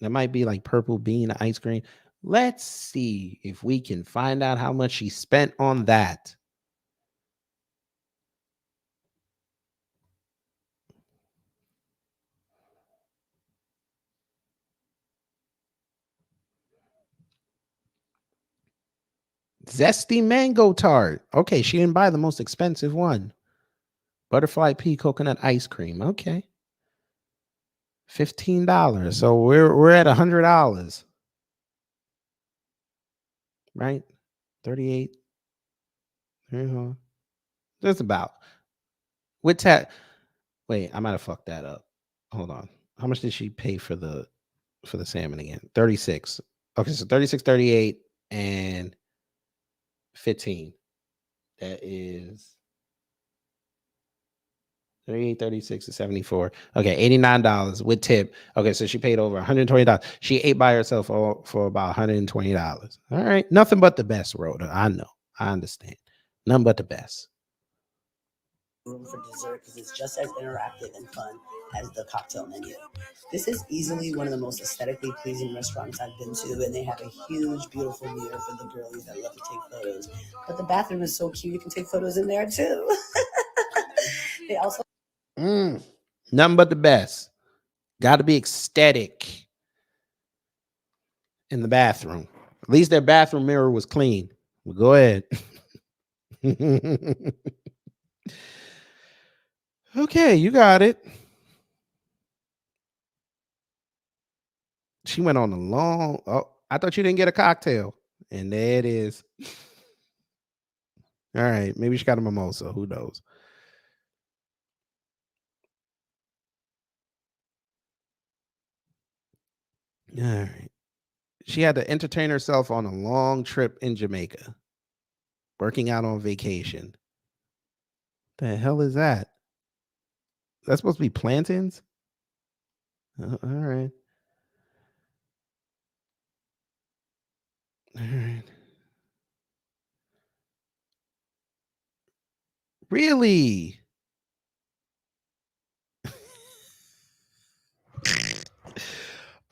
that might be like purple bean ice cream. Let's see if we can find out how much she spent on that. Zesty mango tart. Okay, she didn't buy the most expensive one. Butterfly pea coconut ice cream. Okay. $15. So we're at $100. Right? 38. Just about. With tat. Wait, I might have fucked that up. Hold on. How much did she pay for the salmon again? 36. Okay, so 36, 38, and 15. That is 38, 36, and 74. Okay, $89 with tip. Okay, so she paid over $120. She ate by herself for about $120. All right. Nothing but the best, Rhoda. I know. I understand. Nothing but the best. Room for dessert because it's just as interactive and fun as the cocktail menu. This is easily one of the most aesthetically pleasing restaurants I've been to, and they have a huge, beautiful mirror for the girlies that love to take photos. But the bathroom is so cute, you can take photos in there too. They also Nothing but the best. Got to be ecstatic in the bathroom. At least their bathroom mirror was clean. Well, go ahead. Okay, you got it. She went on a long. Oh, I thought you didn't get a cocktail. And there it is. All right. Maybe she got a mimosa. Who knows? All right. She had to entertain herself on a long trip in Jamaica, working out on vacation. The hell is that? That's supposed to be plantains? All right. All right. Really?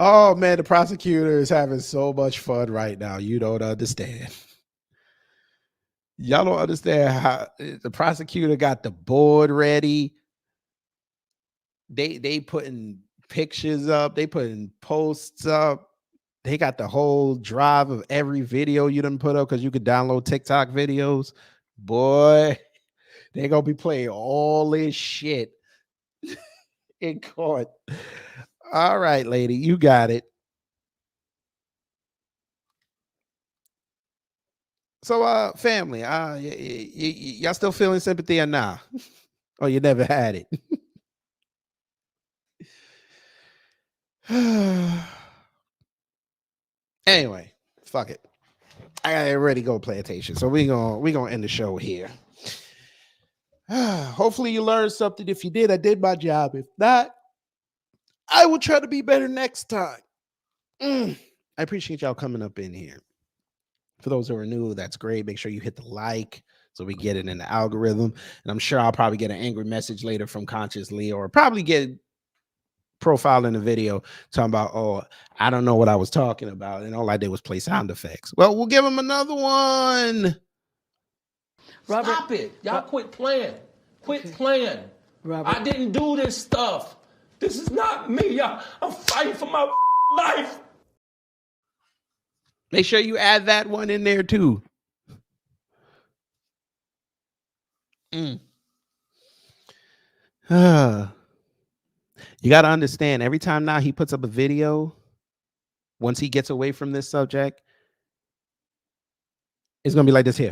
Oh man, the prosecutor is having so much fun right now. You don't understand. Y'all don't understand how the prosecutor got the board ready. They putting pictures up, they putting posts up. They got the whole drive of every video you done put up because you could download TikTok videos. Boy, they're gonna be playing all this shit in court. All right, lady, you got it. So, family, y'all still feeling sympathy or nah? Or you never had it? Anyway, fuck it. I gotta already go plantation. So we gonna end the show here. Hopefully you learned something. If you did, I did my job. If not, I will try to be better next time. I appreciate y'all coming up in here. For those who are new, that's great. Make sure you hit the like so we get it in the algorithm. And I'm sure I'll probably get an angry message later from Consciously, or probably get profiled in the video talking about, oh, I don't know what I was talking about. And all I did was play sound effects. Well, we'll give them another one. Robert, stop it. Y'all quit playing. Quit playing. Robert. I didn't do this stuff. This is not me. I'm fighting for my life. Make sure you add that one in there too. You got to understand, every time now he puts up a video, once he gets away from this subject, it's going to be like this here.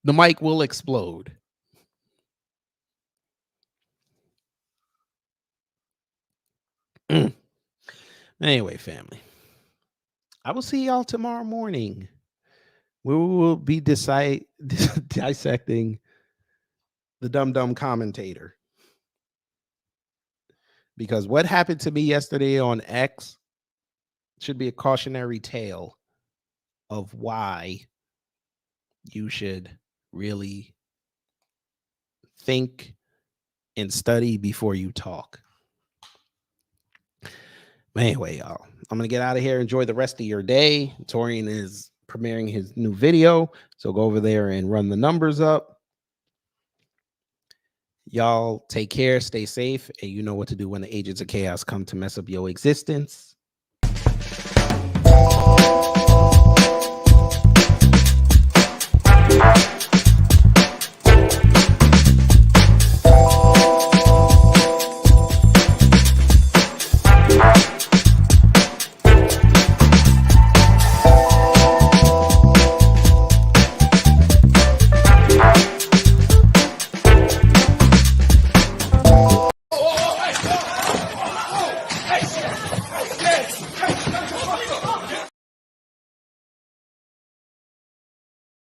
The mic will explode. Anyway, family, I will see y'all tomorrow morning. We will be dissecting the dumb commentator, because what happened to me yesterday on X should be a cautionary tale of why you should really think and study before you talk. Anyway, y'all, I'm gonna get out of here. Enjoy the rest of your day. Torian is premiering his new video, so go over there and run the numbers up. Y'all take care, stay safe, and you know what to do when the agents of chaos come to mess up your existence.